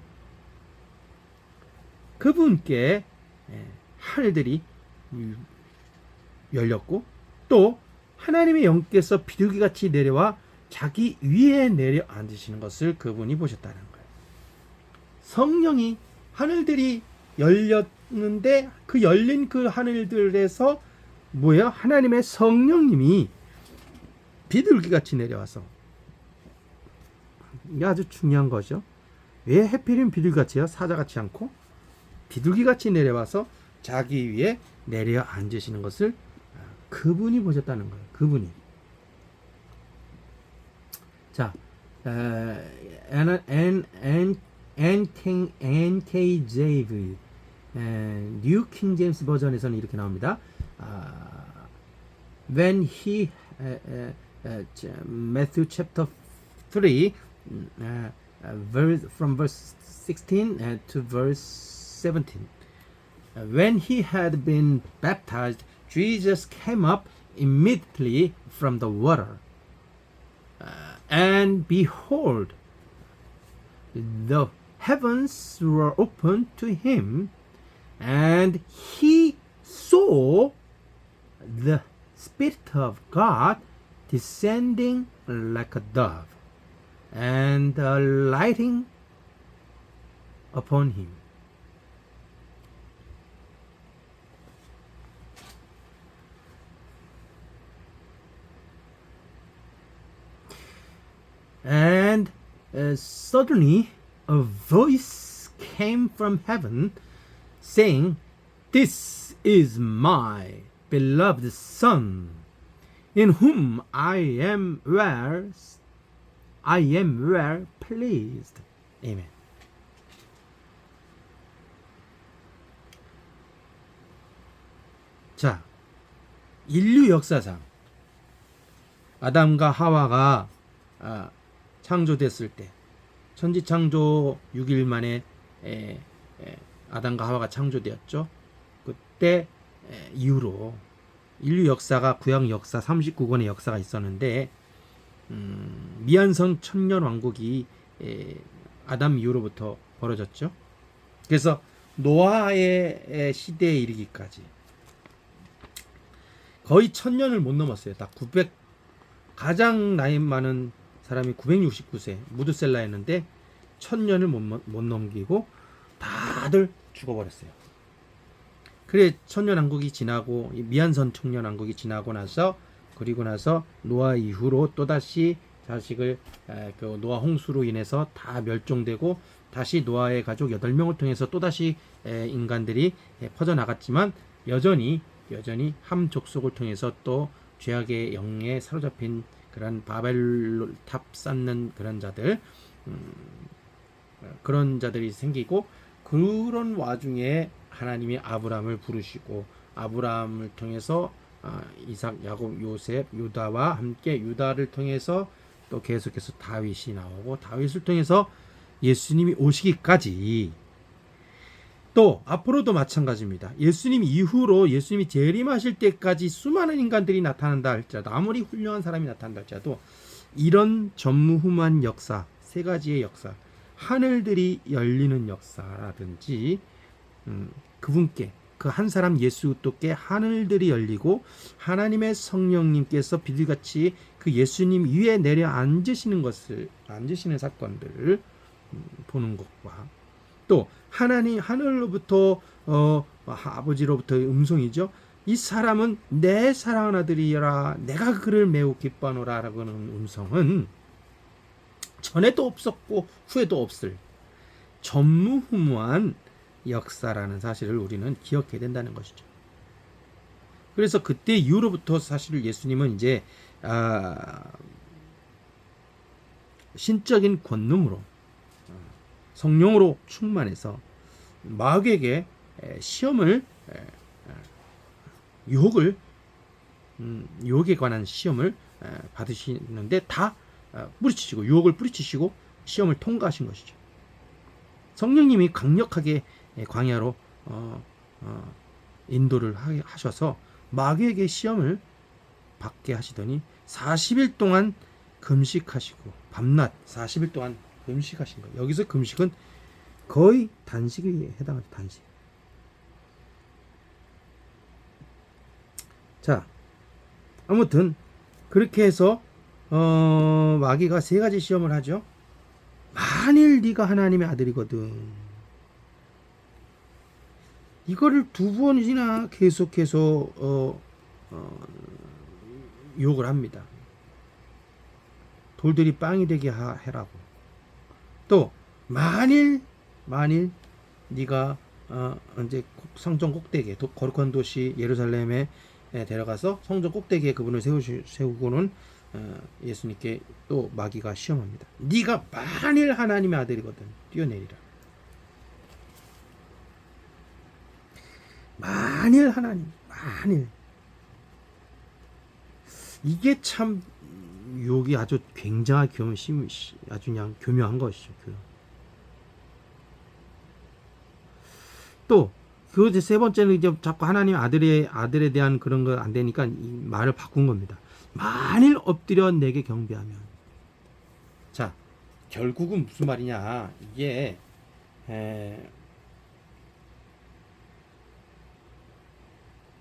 그분께 하늘들이 열렸고 또 하나님의 영께서 비둘기같이 내려와 자기 위에 내려 앉으시는 것을 그분이 보셨다는 거예요. 성령이 하늘들이 열렸는데 그 열린 그 하늘들에서 뭐예요? 하나님의 성령님이 비둘기같이 내려와서 이게 아주 중요한 거죠. 왜 해필이면 비둘기같이요? 사자같이 않고 비둘기같이 내려와서 자기 위에 내려 앉으시는 것을 그분이 보셨다는 거예요. 그분이. 자, NKJV, 뉴 킹 제임스 버전에서는 이렇게 나옵니다. when he Matthew chapter 3 from verse 16 to verse 17. When he had been baptized, Jesus came up immediately from the water. And behold, the heavens were opened to him, and he saw the Spirit of God descending like a dove and alighting upon him. And suddenly a voice came from heaven saying, "This is my beloved Son, in whom I am well pleased." Amen. 자, 인류 역사상 아담과 하와가 창조됐을 때, 천지창조 6일 만에 아담과 하와가 창조되었죠. 그때 이후로 인류 역사가 구약 역사 39권의 역사가 있었는데, 미안성 천년왕국이 아담 이후로부터 벌어졌죠. 그래서 노아의 시대에 이르기까지 거의 1000년을 못 넘었어요. 딱 900, 가장 나이 많은 사람이 969세 무드셀라였는데 1000년을 못 넘기고 다들 죽어버렸어요. 그래 천년왕국이 지나고, 미안선 천년왕국이 지나고 나서, 그리고 나서 노아 이후로 또다시 자식을 그 노아 홍수로 인해서 다 멸종되고, 다시 노아의 가족 8명을 통해서 또다시 인간들이 퍼져나갔지만, 여전히 함 족속을 통해서 또 죄악의 영에 사로잡힌 그런 바벨탑 쌓는 그런 자들이 생기고, 그런 와중에 하나님이 아브라함을 부르시고, 아브라함을 통해서 이삭, 야곱, 요셉, 유다와 함께 유다를 통해서 또 계속해서 다윗이 나오고, 다윗을 통해서 예수님이 오시기까지, 또 앞으로도 마찬가지입니다. 예수님 이후로 예수님이 재림하실 때까지 수많은 인간들이 나타난다 할지라도, 아무리 훌륭한 사람이 나타난다 할지라도, 이런 전무후무한 역사, 세 가지의 역사, 하늘들이 열리는 역사라든지, 그분께, 그 한 사람 예수 그리스도께 하늘들이 열리고 하나님의 성령님께서 비둘기같이 그 예수님 위에 내려 앉으시는 사건들을 보는 것과, 또 하나님 하늘로부터 아버지로부터의 음성이죠. 이 사람은 내 사랑하는 아들이라, 내가 그를 매우 기뻐하노라 라고 하는 음성은 전에도 없었고 후에도 없을 전무후무한 역사라는 사실을 우리는 기억해야 된다는 것이죠. 그래서 그때 이후로부터 사실 예수님은 이제 신적인 권능으로, 성령으로 충만해서 마귀에게 유혹에 관한 시험을 받으시는데, 다 뿌리치시고, 유혹을 뿌리치시고 시험을 통과하신 것이죠. 성령님이 강력하게 광야로 인도를 하셔서 마귀에게 시험을 받게 하시더니 40일 동안 금식하시고, 밤낮 40일 동안 금식하신 거예요. 여기서 금식은 거의 단식에 해당하죠. 단식. 자, 아무튼 그렇게 해서 마귀가 세 가지 시험을 하죠. 만일 네가 하나님의 아들이거든, 이거를 2번이나 계속해서 유혹을 합니다. 돌들이 빵이 되게 해라고. 또 만일 네가 이제 성전 꼭대기에, 거룩한 도시 예루살렘에 데려가서 성전 꼭대기에 그분을 세우고는 예수님께 또 마귀가 시험합니다. 네가 만일 하나님의 아들이거든 뛰어내리라. 만일 이게 참 유혹이 아주 굉장히 아주 그냥 교묘한 것이죠. 또 그 세 번째는 이제 자꾸 하나님 아들에 대한 그런 거 안 되니까 이 말을 바꾼 겁니다. 만일 엎드려 내게 경배하면. 자, 결국은 무슨 말이냐? 이게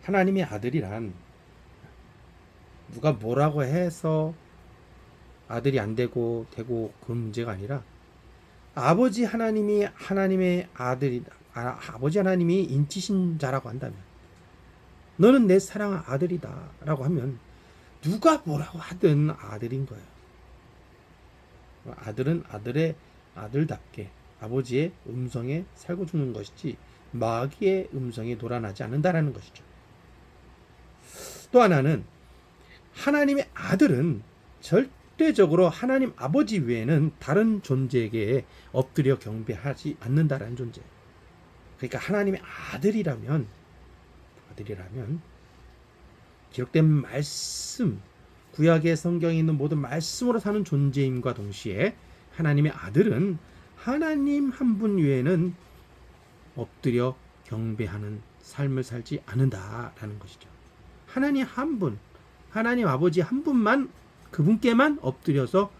하나님의 아들이란 누가 뭐라고 해서 아들이 안 되고 그런 문제가 아니라 아버지 하나님이 하나님의 아들이다. 아버지 하나님이 인치신 자라고 한다면 너는 내 사랑하는 아들이다 라고 하면 누가 뭐라고 하든 아들인 거예요. 아들은 아들답게 아버지의 음성에 살고 죽는 것이지 마귀의 음성에 놀아나지 않는다라는 것이죠. 또 하나는 하나님의 아들은 절대적으로 하나님 아버지 외에는 다른 존재에게 엎드려 경배하지 않는다라는 존재. 그러니까 하나님의 아들이라면 기록된 말씀, 구약의 성경에 있는 모든 말씀으로 사는 존재임과 동시에 하나님의 아들은 하나님 한 분 외에는 엎드려 경배하는 삶을 살지 않는다라는 것이죠. 하나님 한 분, 하나님 아버지 한 분만, 그분께만 엎드려서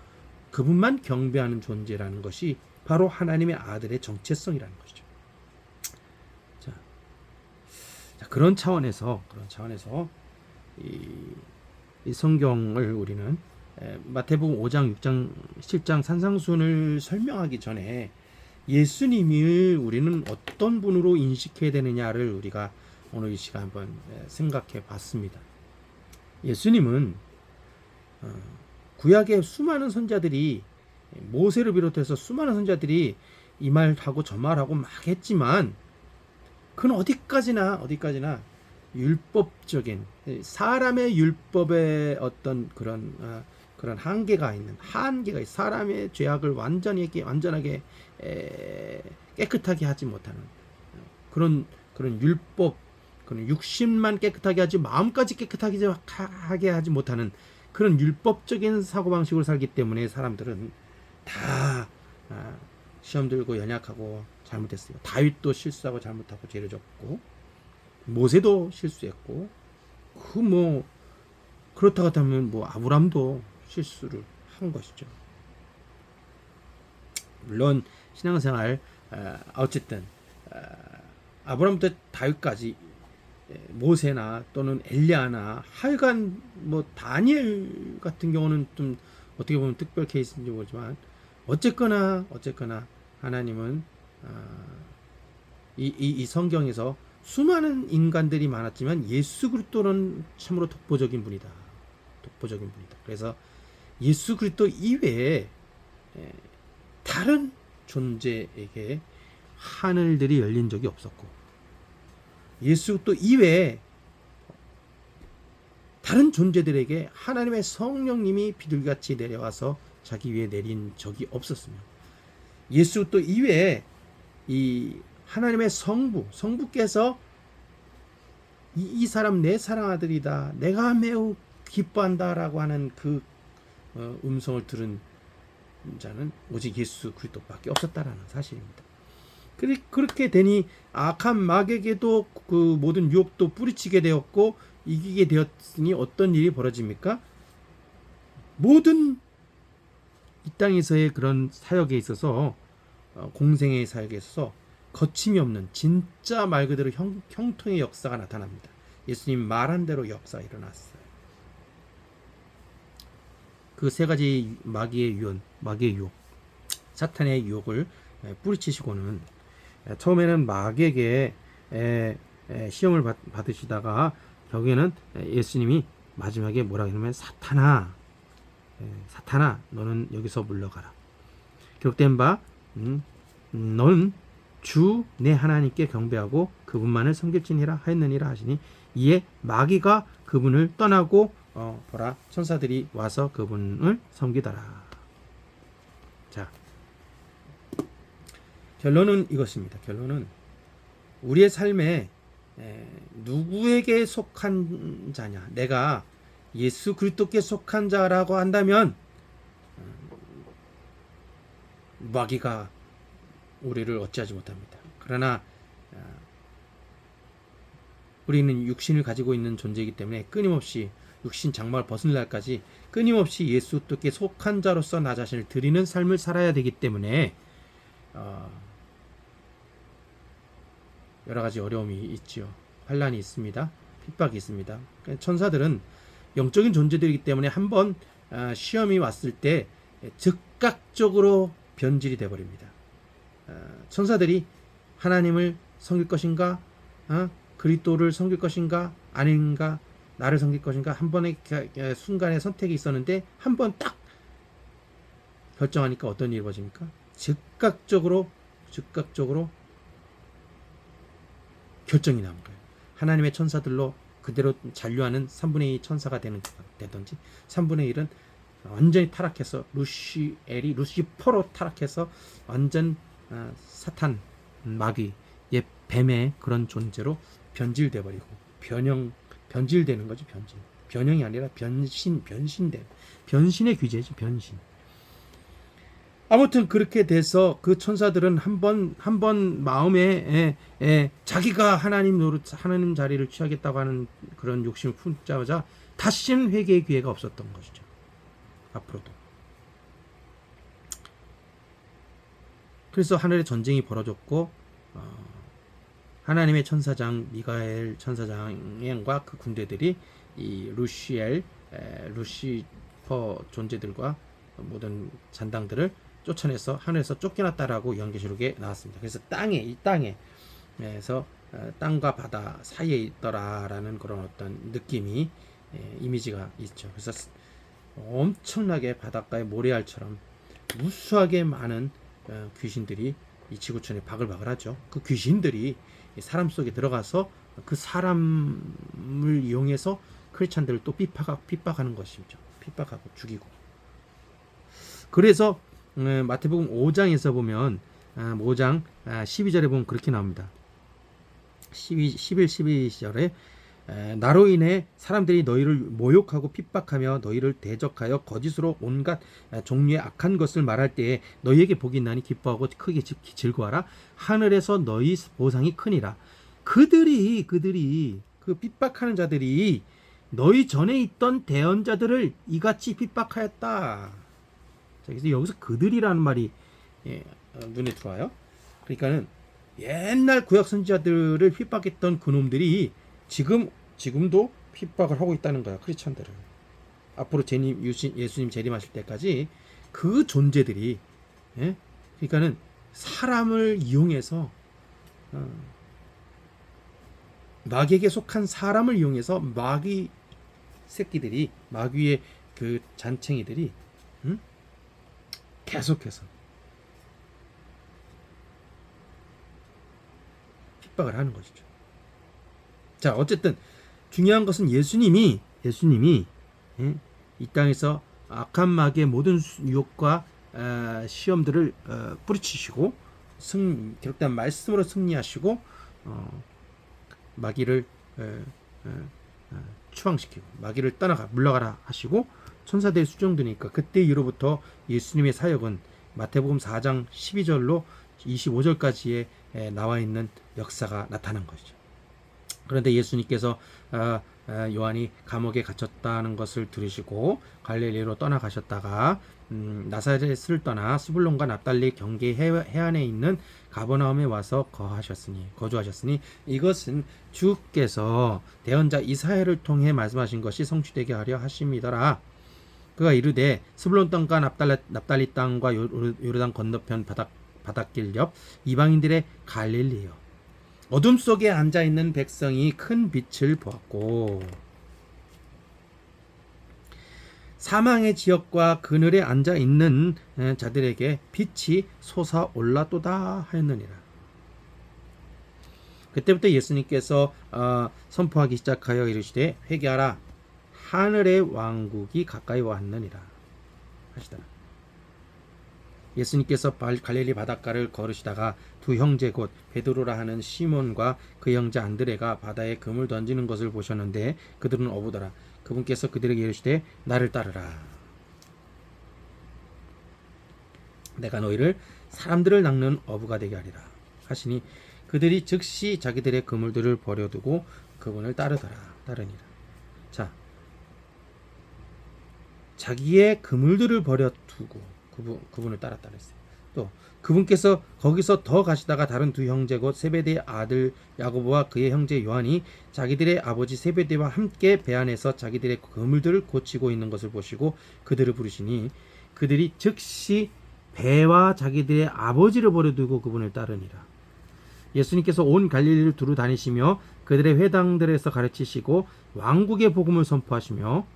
그분만 경배하는 존재라는 것이 바로 하나님의 아들의 정체성이라는 것이죠. 자, 그런 차원에서 이 성경을 우리는 마태복음 5장, 6장, 7장 산상수훈을 설명하기 전에 예수님을 우리는 어떤 분으로 인식해야 되느냐를 우리가 오늘 이 시간 한번 생각해 봤습니다. 예수님은 구약의 수많은 선자들이, 모세를 비롯해서 수많은 선자들이 이 말하고 저 말하고 막 했지만 그건 어디까지나 율법적인 사람의 율법의 어떤 그런 한계가 있는 사람의 죄악을 완전하게 깨끗하게 하지 못하는 그런 율법, 그런 육신만 깨끗하게 하지 마음까지 깨끗하게 하지 못하는 그런 율법적인 사고방식으로 살기 때문에 사람들은 다 시험 들고 연약하고 잘못했어요. 다윗도 실수하고 잘못하고 죄를 졌고 모세도 실수했고 그렇다고 하면 아브람도 실수를 한 것이죠. 물론 신앙생활 어쨌든 아브람부터 다윗까지 모세나 또는 엘리야나 하여간 다니엘 같은 경우는 좀 어떻게 보면 특별 케이스인지 모르지만 어쨌거나 하나님은 이 성경에서 수많은 인간들이 많았지만 예수 그리스도는 참으로 독보적인 분이다. 그래서 예수 그리스도 이외에 다른 존재에게 하늘들이 열린 적이 없었고 예수 그리스도 이외에 다른 존재들에게 하나님의 성령님이 비둘기같이 내려와서 자기 위에 내린 적이 없었으며 예수 그리스도 이외에 이 하나님의 성부께서 이 사람 내 사랑아들이다, 내가 매우 기뻐한다라고 하는 그 음성을 들은 자는 오직 예수 그리스도밖에 없었다라는 사실입니다. 그렇게 되니 악한 마귀에게도 그 모든 유혹도 뿌리치게 되었고 이기게 되었으니 어떤 일이 벌어집니까? 모든 이 땅에서의 그런 사역에 있어서 공생의 사역에 있어서 거침이 없는 진짜 말 그대로 형통의 역사가 나타납니다. 예수님 말한 대로 역사가 일어났어요. 그 세 가지 마귀의 유혹, 사탄의 유혹을 뿌리치시고는 처음에는 마귀에게 시험을 받으시다가 결국에는 예수님이 마지막에 뭐라고 하냐면 사탄아 너는 여기서 물러가라. 기록된 바 너는 주 내 하나님께 경배하고 그분만을 섬길지니라 하였느니라 하시니 이에 마귀가 그분을 떠나고 보라 천사들이 와서 그분을 섬기더라. 자, 결론은 이것입니다. 결론은 우리의 삶에 누구에게 속한 자냐, 내가 예수 그리스도께 속한 자라고 한다면 마귀가 우리를 어찌하지 못합니다. 그러나 우리는 육신을 가지고 있는 존재이기 때문에 끊임없이 육신 장막을 벗은 날까지 끊임없이 예수 그리스도께 속한 자로서 나 자신을 드리는 삶을 살아야 되기 때문에 여러 가지 어려움이 있지요. 환난이 있습니다. 핍박이 있습니다. 천사들은 영적인 존재들이기 때문에 한번 시험이 왔을 때 즉각적으로 변질이 되어버립니다. 천사들이 하나님을 섬길 것인가, 그리스도를 섬길 것인가, 아닌가, 나를 섬길 것인가, 한 번의 순간의 선택이 있었는데 한 번 딱 결정하니까 어떤 일이 벌어집니까? 즉각적으로 결정이 나온 거예요. 하나님의 천사들로 그대로 잔류하는 3분의 2 천사가 되든지 3분의 1은 완전히 타락해서 루시퍼로 타락해서 완전 사탄, 마귀, 뱀의 그런 존재로 변질돼 버리고 변질되는 거지. 변형이 아니라 변신의 귀재지. 변신. 아무튼 그렇게 돼서 그 천사들은 한 번 마음에 자기가 하나님 자리를 취하겠다고 하는 그런 욕심을 품자마자 다시는 회개의 기회가 없었던 것이죠. 앞으로도. 그래서 하늘에 전쟁이 벌어졌고 하나님의 천사장 미가엘 천사장과 그 군대들이 이 루시퍼 존재들과 모든 잔당들을 쫓아내서 하늘에서 쫓겨났다라고 요한계시록에 나왔습니다. 그래서 이 땅에서 땅과 바다 사이에 있더라라는 그런 어떤 느낌이 이미지가 있죠. 그래서 엄청나게 바닷가의 모래알처럼 무수하게 많은 귀신들이 이 지구촌에 바글바글하죠. 그 귀신들이 사람 속에 들어가서 그 사람을 이용해서 크리스찬들을 또 핍박하는 것이죠. 핍박하고 죽이고. 그래서 마태복음 5장에서 보면 5장 12절에 보면 그렇게 나옵니다. 11, 12절에 나로 인해 사람들이 너희를 모욕하고 핍박하며 너희를 대적하여 거짓으로 온갖 종류의 악한 것을 말할 때에 너희에게 복이 있나니 기뻐하고 크게 즐거워하라. 하늘에서 너희 보상이 크니라. 그들이 그 핍박하는 자들이 너희 전에 있던 대언자들을 이같이 핍박하였다. 그래서 여기서 그들이라는 말이 눈에 들어와요. 그러니까는 옛날 구약 선지자들을 핍박했던 그놈들이 지금도 핍박을 하고 있다는 거야. 크리스천들을. 앞으로 예수님 재림하실 때까지 그 존재들이 그러니까는 사람을 이용해서 마귀에게 속한 사람을 이용해서 마귀 새끼들이 마귀의 그 잔챙이들이 계속해서 핍박을 하는 것이죠. 자, 어쨌든 중요한 것은 예수님이 이 땅에서 악한 마귀의 모든 유혹과 시험들을 뿌리치시고 기록된 말씀으로 승리하시고 마귀를 추방시키고 마귀를 물러가라 하시고 천사들이 수종되니까 그때 이후로부터 예수님의 사역은 마태복음 4장 12절로 25절까지에 나와 있는 역사가 나타난 것이죠. 그런데 예수님께서 요한이 감옥에 갇혔다는 것을 들으시고 갈릴리로 떠나가셨다가 나사렛을 떠나 스불론과 납달리 경계 해안에 있는 가버나움에 와서 거주하셨으니 이것은 주께서 대언자 이사야를 통해 말씀하신 것이 성취되게 하려 하심이더라. 그가 이르되 스불론 땅과 납달리 땅과 요르단 건너편 바닷길 옆 이방인들의 갈릴리요, 어둠 속에 앉아있는 백성이 큰 빛을 보았고 사망의 지역과 그늘에 앉아있는 자들에게 빛이 솟아올랐도다 하였느니라. 그때부터 예수님께서 선포하기 시작하여 이르시되 회개하라, 하늘의 왕국이 가까이 왔느니라 하시더라. 예수님께서 갈릴리 바닷가를 걸으시다가 두 형제 곧 베드로라 하는 시몬과 그 형제 안드레가 바다에 금을 던지는 것을 보셨는데 그들은 어부더라. 그분께서 그들에게 이르시되 나를 따르라. 내가 너희를 사람들을 낚는 어부가 되게 하리라 하시니 그들이 즉시 자기들의 그물들을 버려두고 그분을 따르니라. 자, 자기의 그물들을 버려두고 그분을 따랐다 그랬어요. 또 그분께서 거기서 더 가시다가 다른 두 형제 곧 세베대의 아들 야고보와 그의 형제 요한이 자기들의 아버지 세베대와 함께 배 안에서 자기들의 그물들을 고치고 있는 것을 보시고 그들을 부르시니 그들이 즉시 배와 자기들의 아버지를 버려두고 그분을 따르니라. 예수님께서 온 갈릴리를 두루 다니시며 그들의 회당들에서 가르치시고 왕국의 복음을 선포하시며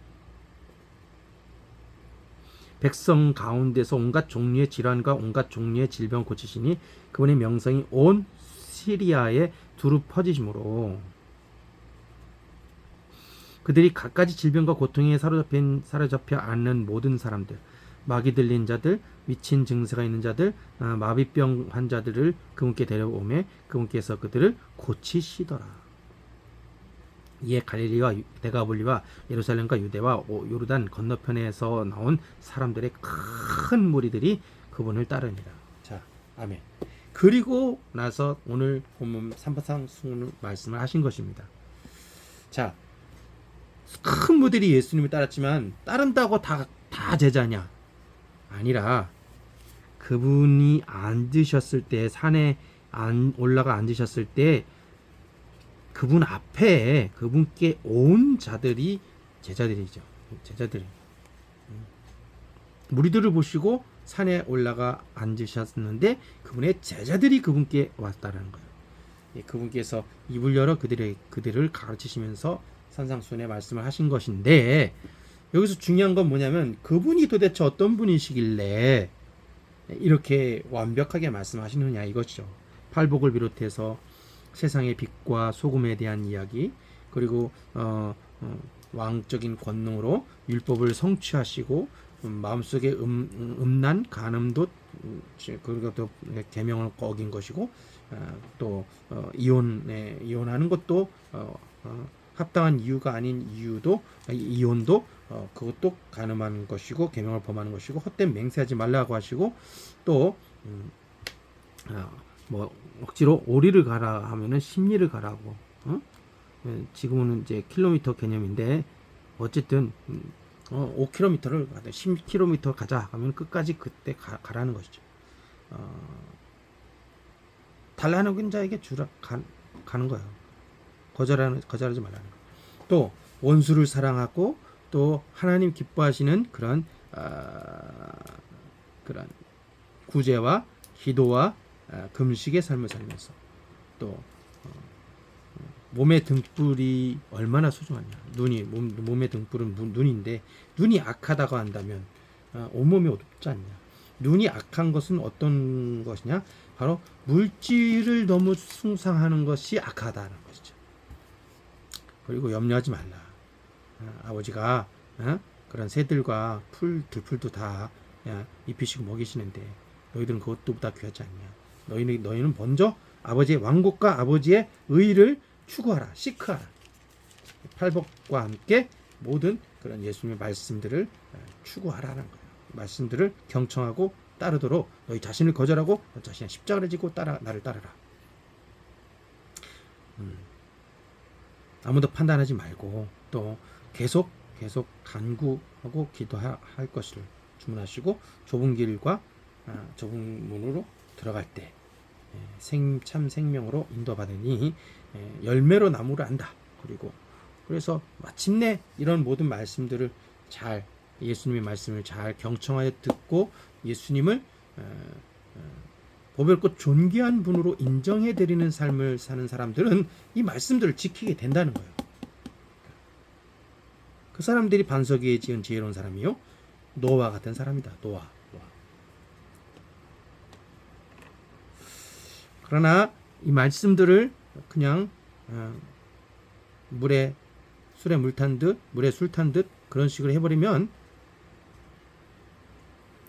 백성 가운데서 온갖 종류의 질환과 온갖 종류의 질병 고치시니 그분의 명성이 온 시리아에 두루 퍼지심으로 그들이 갖가지 질병과 고통에 사로잡혀 앉는 모든 사람들, 마귀 들린 자들, 미친 증세가 있는 자들, 마비병 환자들을 그분께 데려오매 그분께서 그들을 고치시더라. 이에 갈릴리와 데가볼리와 예루살렘과 유대와 요르단 건너편에서 나온 사람들의 큰 무리들이 그분을 따르니라. 자, 아멘. 그리고 나서 오늘 본문 3장 승훈 말씀을 하신 것입니다. 자, 큰 무리들이 예수님을 따랐지만 따른다고 다 제자냐? 아니라 그분이 앉으셨을 때 산에 올라가 앉으셨을 때 그분 앞에 그분께 온 자들이 제자들이죠. 제자들이 무리들을 보시고 산에 올라가 앉으셨는데 그분의 제자들이 그분께 왔다라는 거예요. 그분께서 입을 열어 그들을 가르치시면서 산상수훈의 말씀을 하신 것인데 여기서 중요한 건 뭐냐면 그분이 도대체 어떤 분이시길래 이렇게 완벽하게 말씀하시느냐 이것이죠. 팔복을 비롯해서 세상의 빛과 소금에 대한 이야기 그리고 왕적인 권능으로 율법을 성취하시고 마음속에 음란 간음도 그리고 또 계명을 어긴 것이고 또 이혼하는 것도 합당한 이유가 아닌 이혼도 그것도 간음한 것이고 계명을 범하는 것이고 헛된 맹세하지 말라고 하시고 또 뭐 억지로 오리를 가라 하면은 십리를 가라고 지금은 이제 킬로미터 개념인데 어쨌든 5km를 가다 10km 가자 하면 끝까지 그때 가라는 것이죠. 달라는 자에게 가는 거예요. 거절하지 말라는 거예요. 또 원수를 사랑하고 또 하나님 기뻐하시는 그런 구제와 기도와 금식의 삶을 살면서 또 몸의 등불이 얼마나 소중하냐. 몸의 등불은 눈인데 눈이 악하다고 한다면 온몸이 어둡지 않냐. 눈이 악한 것은 어떤 것이냐? 바로 물질을 너무 숭상하는 것이 악하다는 것이죠. 그리고 염려하지 말라. 아버지가 그런 새들과 들풀도 다 입히시고 먹이시는데 너희들은 그것보다 귀하지 않냐. 너희는 먼저 아버지의 왕국과 아버지의 의를 추구하라. 시크하라. 팔복과 함께 모든 그런 예수님의 말씀들을 추구하라는 거예요. 말씀들을 경청하고 따르도록 너희 자신을 거절하고 너 자신의 십자가를 지고 나를 따르라. 아무도 판단하지 말고 또 계속 간구하고 기도할 것을 주문하시고 좁은 길과 좁은 문으로 들어갈 때 참 생명으로 인도받으니 열매로 나무를 안다. 그래서 마침내 이런 모든 말씀들을 잘 예수님의 말씀을 잘 경청하여 듣고 예수님을 보배롭고 존귀한 분으로 인정해 드리는 삶을 사는 사람들은 이 말씀들을 지키게 된다는 거예요. 그 사람들이 반석 위에 지은 지혜로운 사람이요 노아와 같은 사람이다. 노아. 그러나 이 말씀들을 그냥 술에 물 탄 듯 물에 술 탄 듯 그런 식으로 해버리면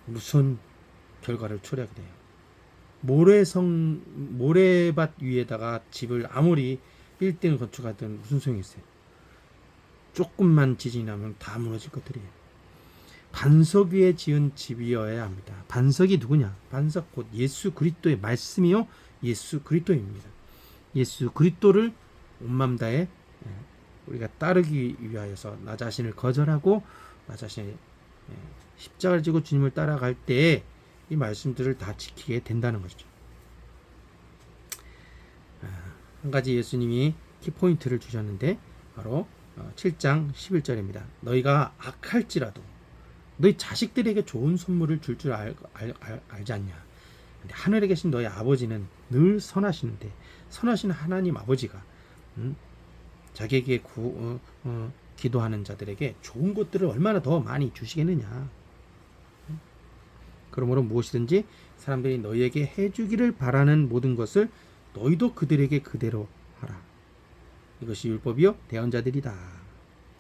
무슨 결과를 초래하게 돼요. 모래밭 위에다가 집을 아무리 빌딩을 건축하든 무슨 소용이 있어요. 조금만 지진이 나면 다 무너질 것들이에요. 반석 위에 지은 집이어야 합니다. 반석이 누구냐? 반석 곧 예수 그리스도의 말씀이요 예수 그리스도입니다. 예수 그리스도를 온맘 다해 우리가 따르기 위하여서 나 자신을 거절하고 나 자신의 십자가를 지고 주님을 따라갈 때 이 말씀들을 다 지키게 된다는 것이죠. 한 가지 예수님이 키포인트를 주셨는데 바로 7장 11절입니다. 너희가 악할지라도 너희 자식들에게 좋은 선물을 줄 줄 알지 않냐. 근데 하늘에 계신 너희 아버지는 늘 선하시는데 선하신 하나님 아버지가 자기에게 기도하는 자들에게 좋은 것들을 얼마나 더 많이 주시겠느냐. 그러므로 무엇이든지 사람들이 너희에게 해주기를 바라는 모든 것을 너희도 그들에게 그대로 하라. 이것이 율법이요 대언자들이다.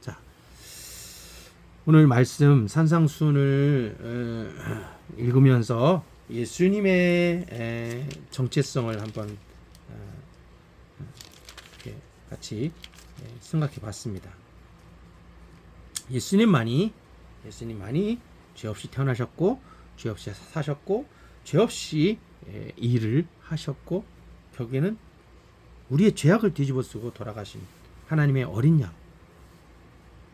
자, 오늘 말씀 산상수훈을 읽으면서 예수님의 정체성을 한번 이렇게 같이 생각해 봤습니다. 예수님만이 죄 없이 태어나셨고 죄 없이 사셨고 죄 없이 일을 하셨고 결국에는 우리의 죄악을 뒤집어 쓰고 돌아가신 하나님의 어린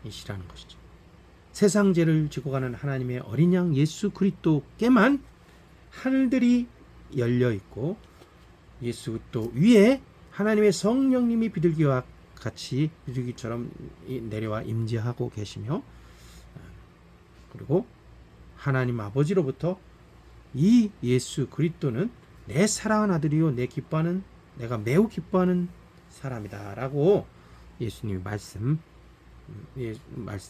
양이시라는 것이죠. 세상 죄를 지고 가는 하나님의 어린 양 예수 그리스도께만 하늘들이 열려 있고 예수 그리스도 위에 하나님의 성령님이 비둘기와 같이 비둘기처럼 내려와 임재하고 계시며 그리고 하나님 아버지로부터 이 예수 그리스도는 내 사랑하는 아들이요 내가 매우 기뻐하는 사람이다라고 예수님이 말씀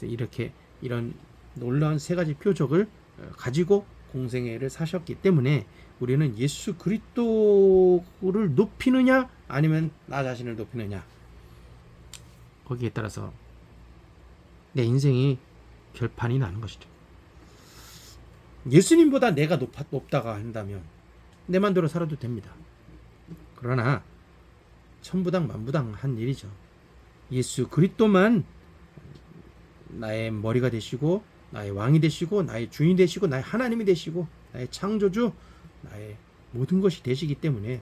이렇게 이런 놀라운 세 가지 표적을 가지고 공생애를 사셨기 때문에 우리는 예수 그리스도를 높이느냐 아니면 나 자신을 높이느냐 거기에 따라서 내 인생이 결판이 나는 것이죠. 예수님보다 내가 높다가 한다면 내 맘대로 살아도 됩니다. 그러나 천부당 만부당 한 일이죠. 예수 그리스도만 나의 머리가 되시고 나의 왕이 되시고 나의 주인이 되시고 나의 하나님이 되시고 나의 창조주 나의 모든 것이 되시기 때문에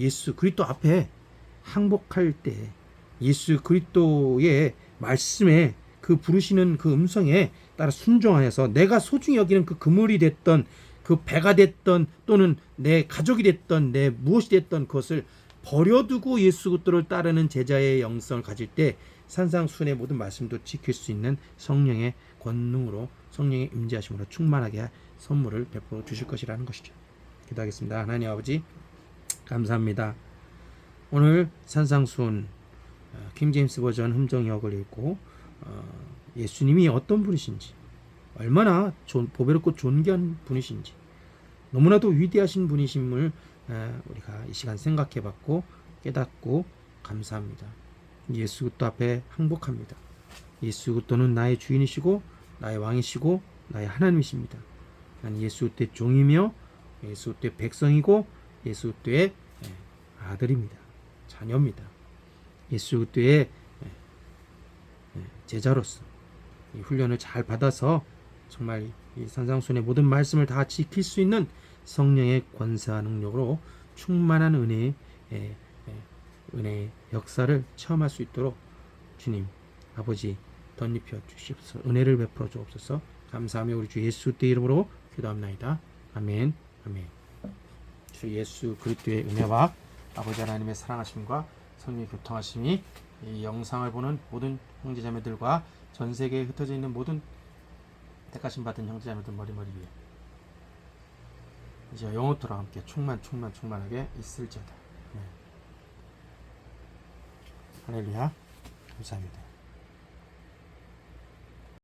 예수 그리스도 앞에 항복할 때 예수 그리스도의 말씀에 그 부르시는 그 음성에 따라 순종하여서 내가 소중히 여기는 그 그물이 됐던 그 배가 됐던 또는 내 가족이 됐던 내 무엇이 됐던 그것을 버려두고 예수 그리스도를 따르는 제자의 영성을 가질 때 산상수훈의 모든 말씀도 지킬 수 있는 성령의 권능으로 성령의 임재하심으로 충만하게 선물을 베풀어 주실 것이라는 것이죠. 기도하겠습니다. 하나님 아버지 감사합니다. 오늘 산상수훈 킹제임스 버전 함정역을 읽고 예수님이 어떤 분이신지 얼마나 보배롭고 존귀한 분이신지 너무나도 위대하신 분이심을 우리가 이 시간 생각해 봤고 깨닫고 감사합니다. 예수 그리스도 앞에 항복합니다. 예수 그리스도는 나의 주인이시고 나의 왕이시고 나의 하나님이십니다. 난 예수 그리스도의 종이며 예수 그리스도의 백성이고 예수 그리스도의 아들입니다. 자녀입니다. 예수 그리스도의 제자로서 이 훈련을 잘 받아서 정말 이 산상수훈의 모든 말씀을 다 지킬 수 있는 성령의 권세와 능력으로 충만한 은혜의 역사를 체험할 수 있도록 주님 아버지 덧입혀 주시옵소서. 은혜를 베풀어 주옵소서. 감사하며 우리 주 예수 그리스도의 이름으로 기도합나이다. 아멘. 아멘. 주 예수 그리스도의 은혜와 아버지 하나님의 사랑하심과 성령의 교통하심이 이 영상을 보는 모든 형제자매들과 전 세계에 흩어져 있는 모든 택하심 받은 형제자매들 머리머리 위에 이제 영원토록 함께 충만하게 있을지어다. 할렐루야. 감사합니다.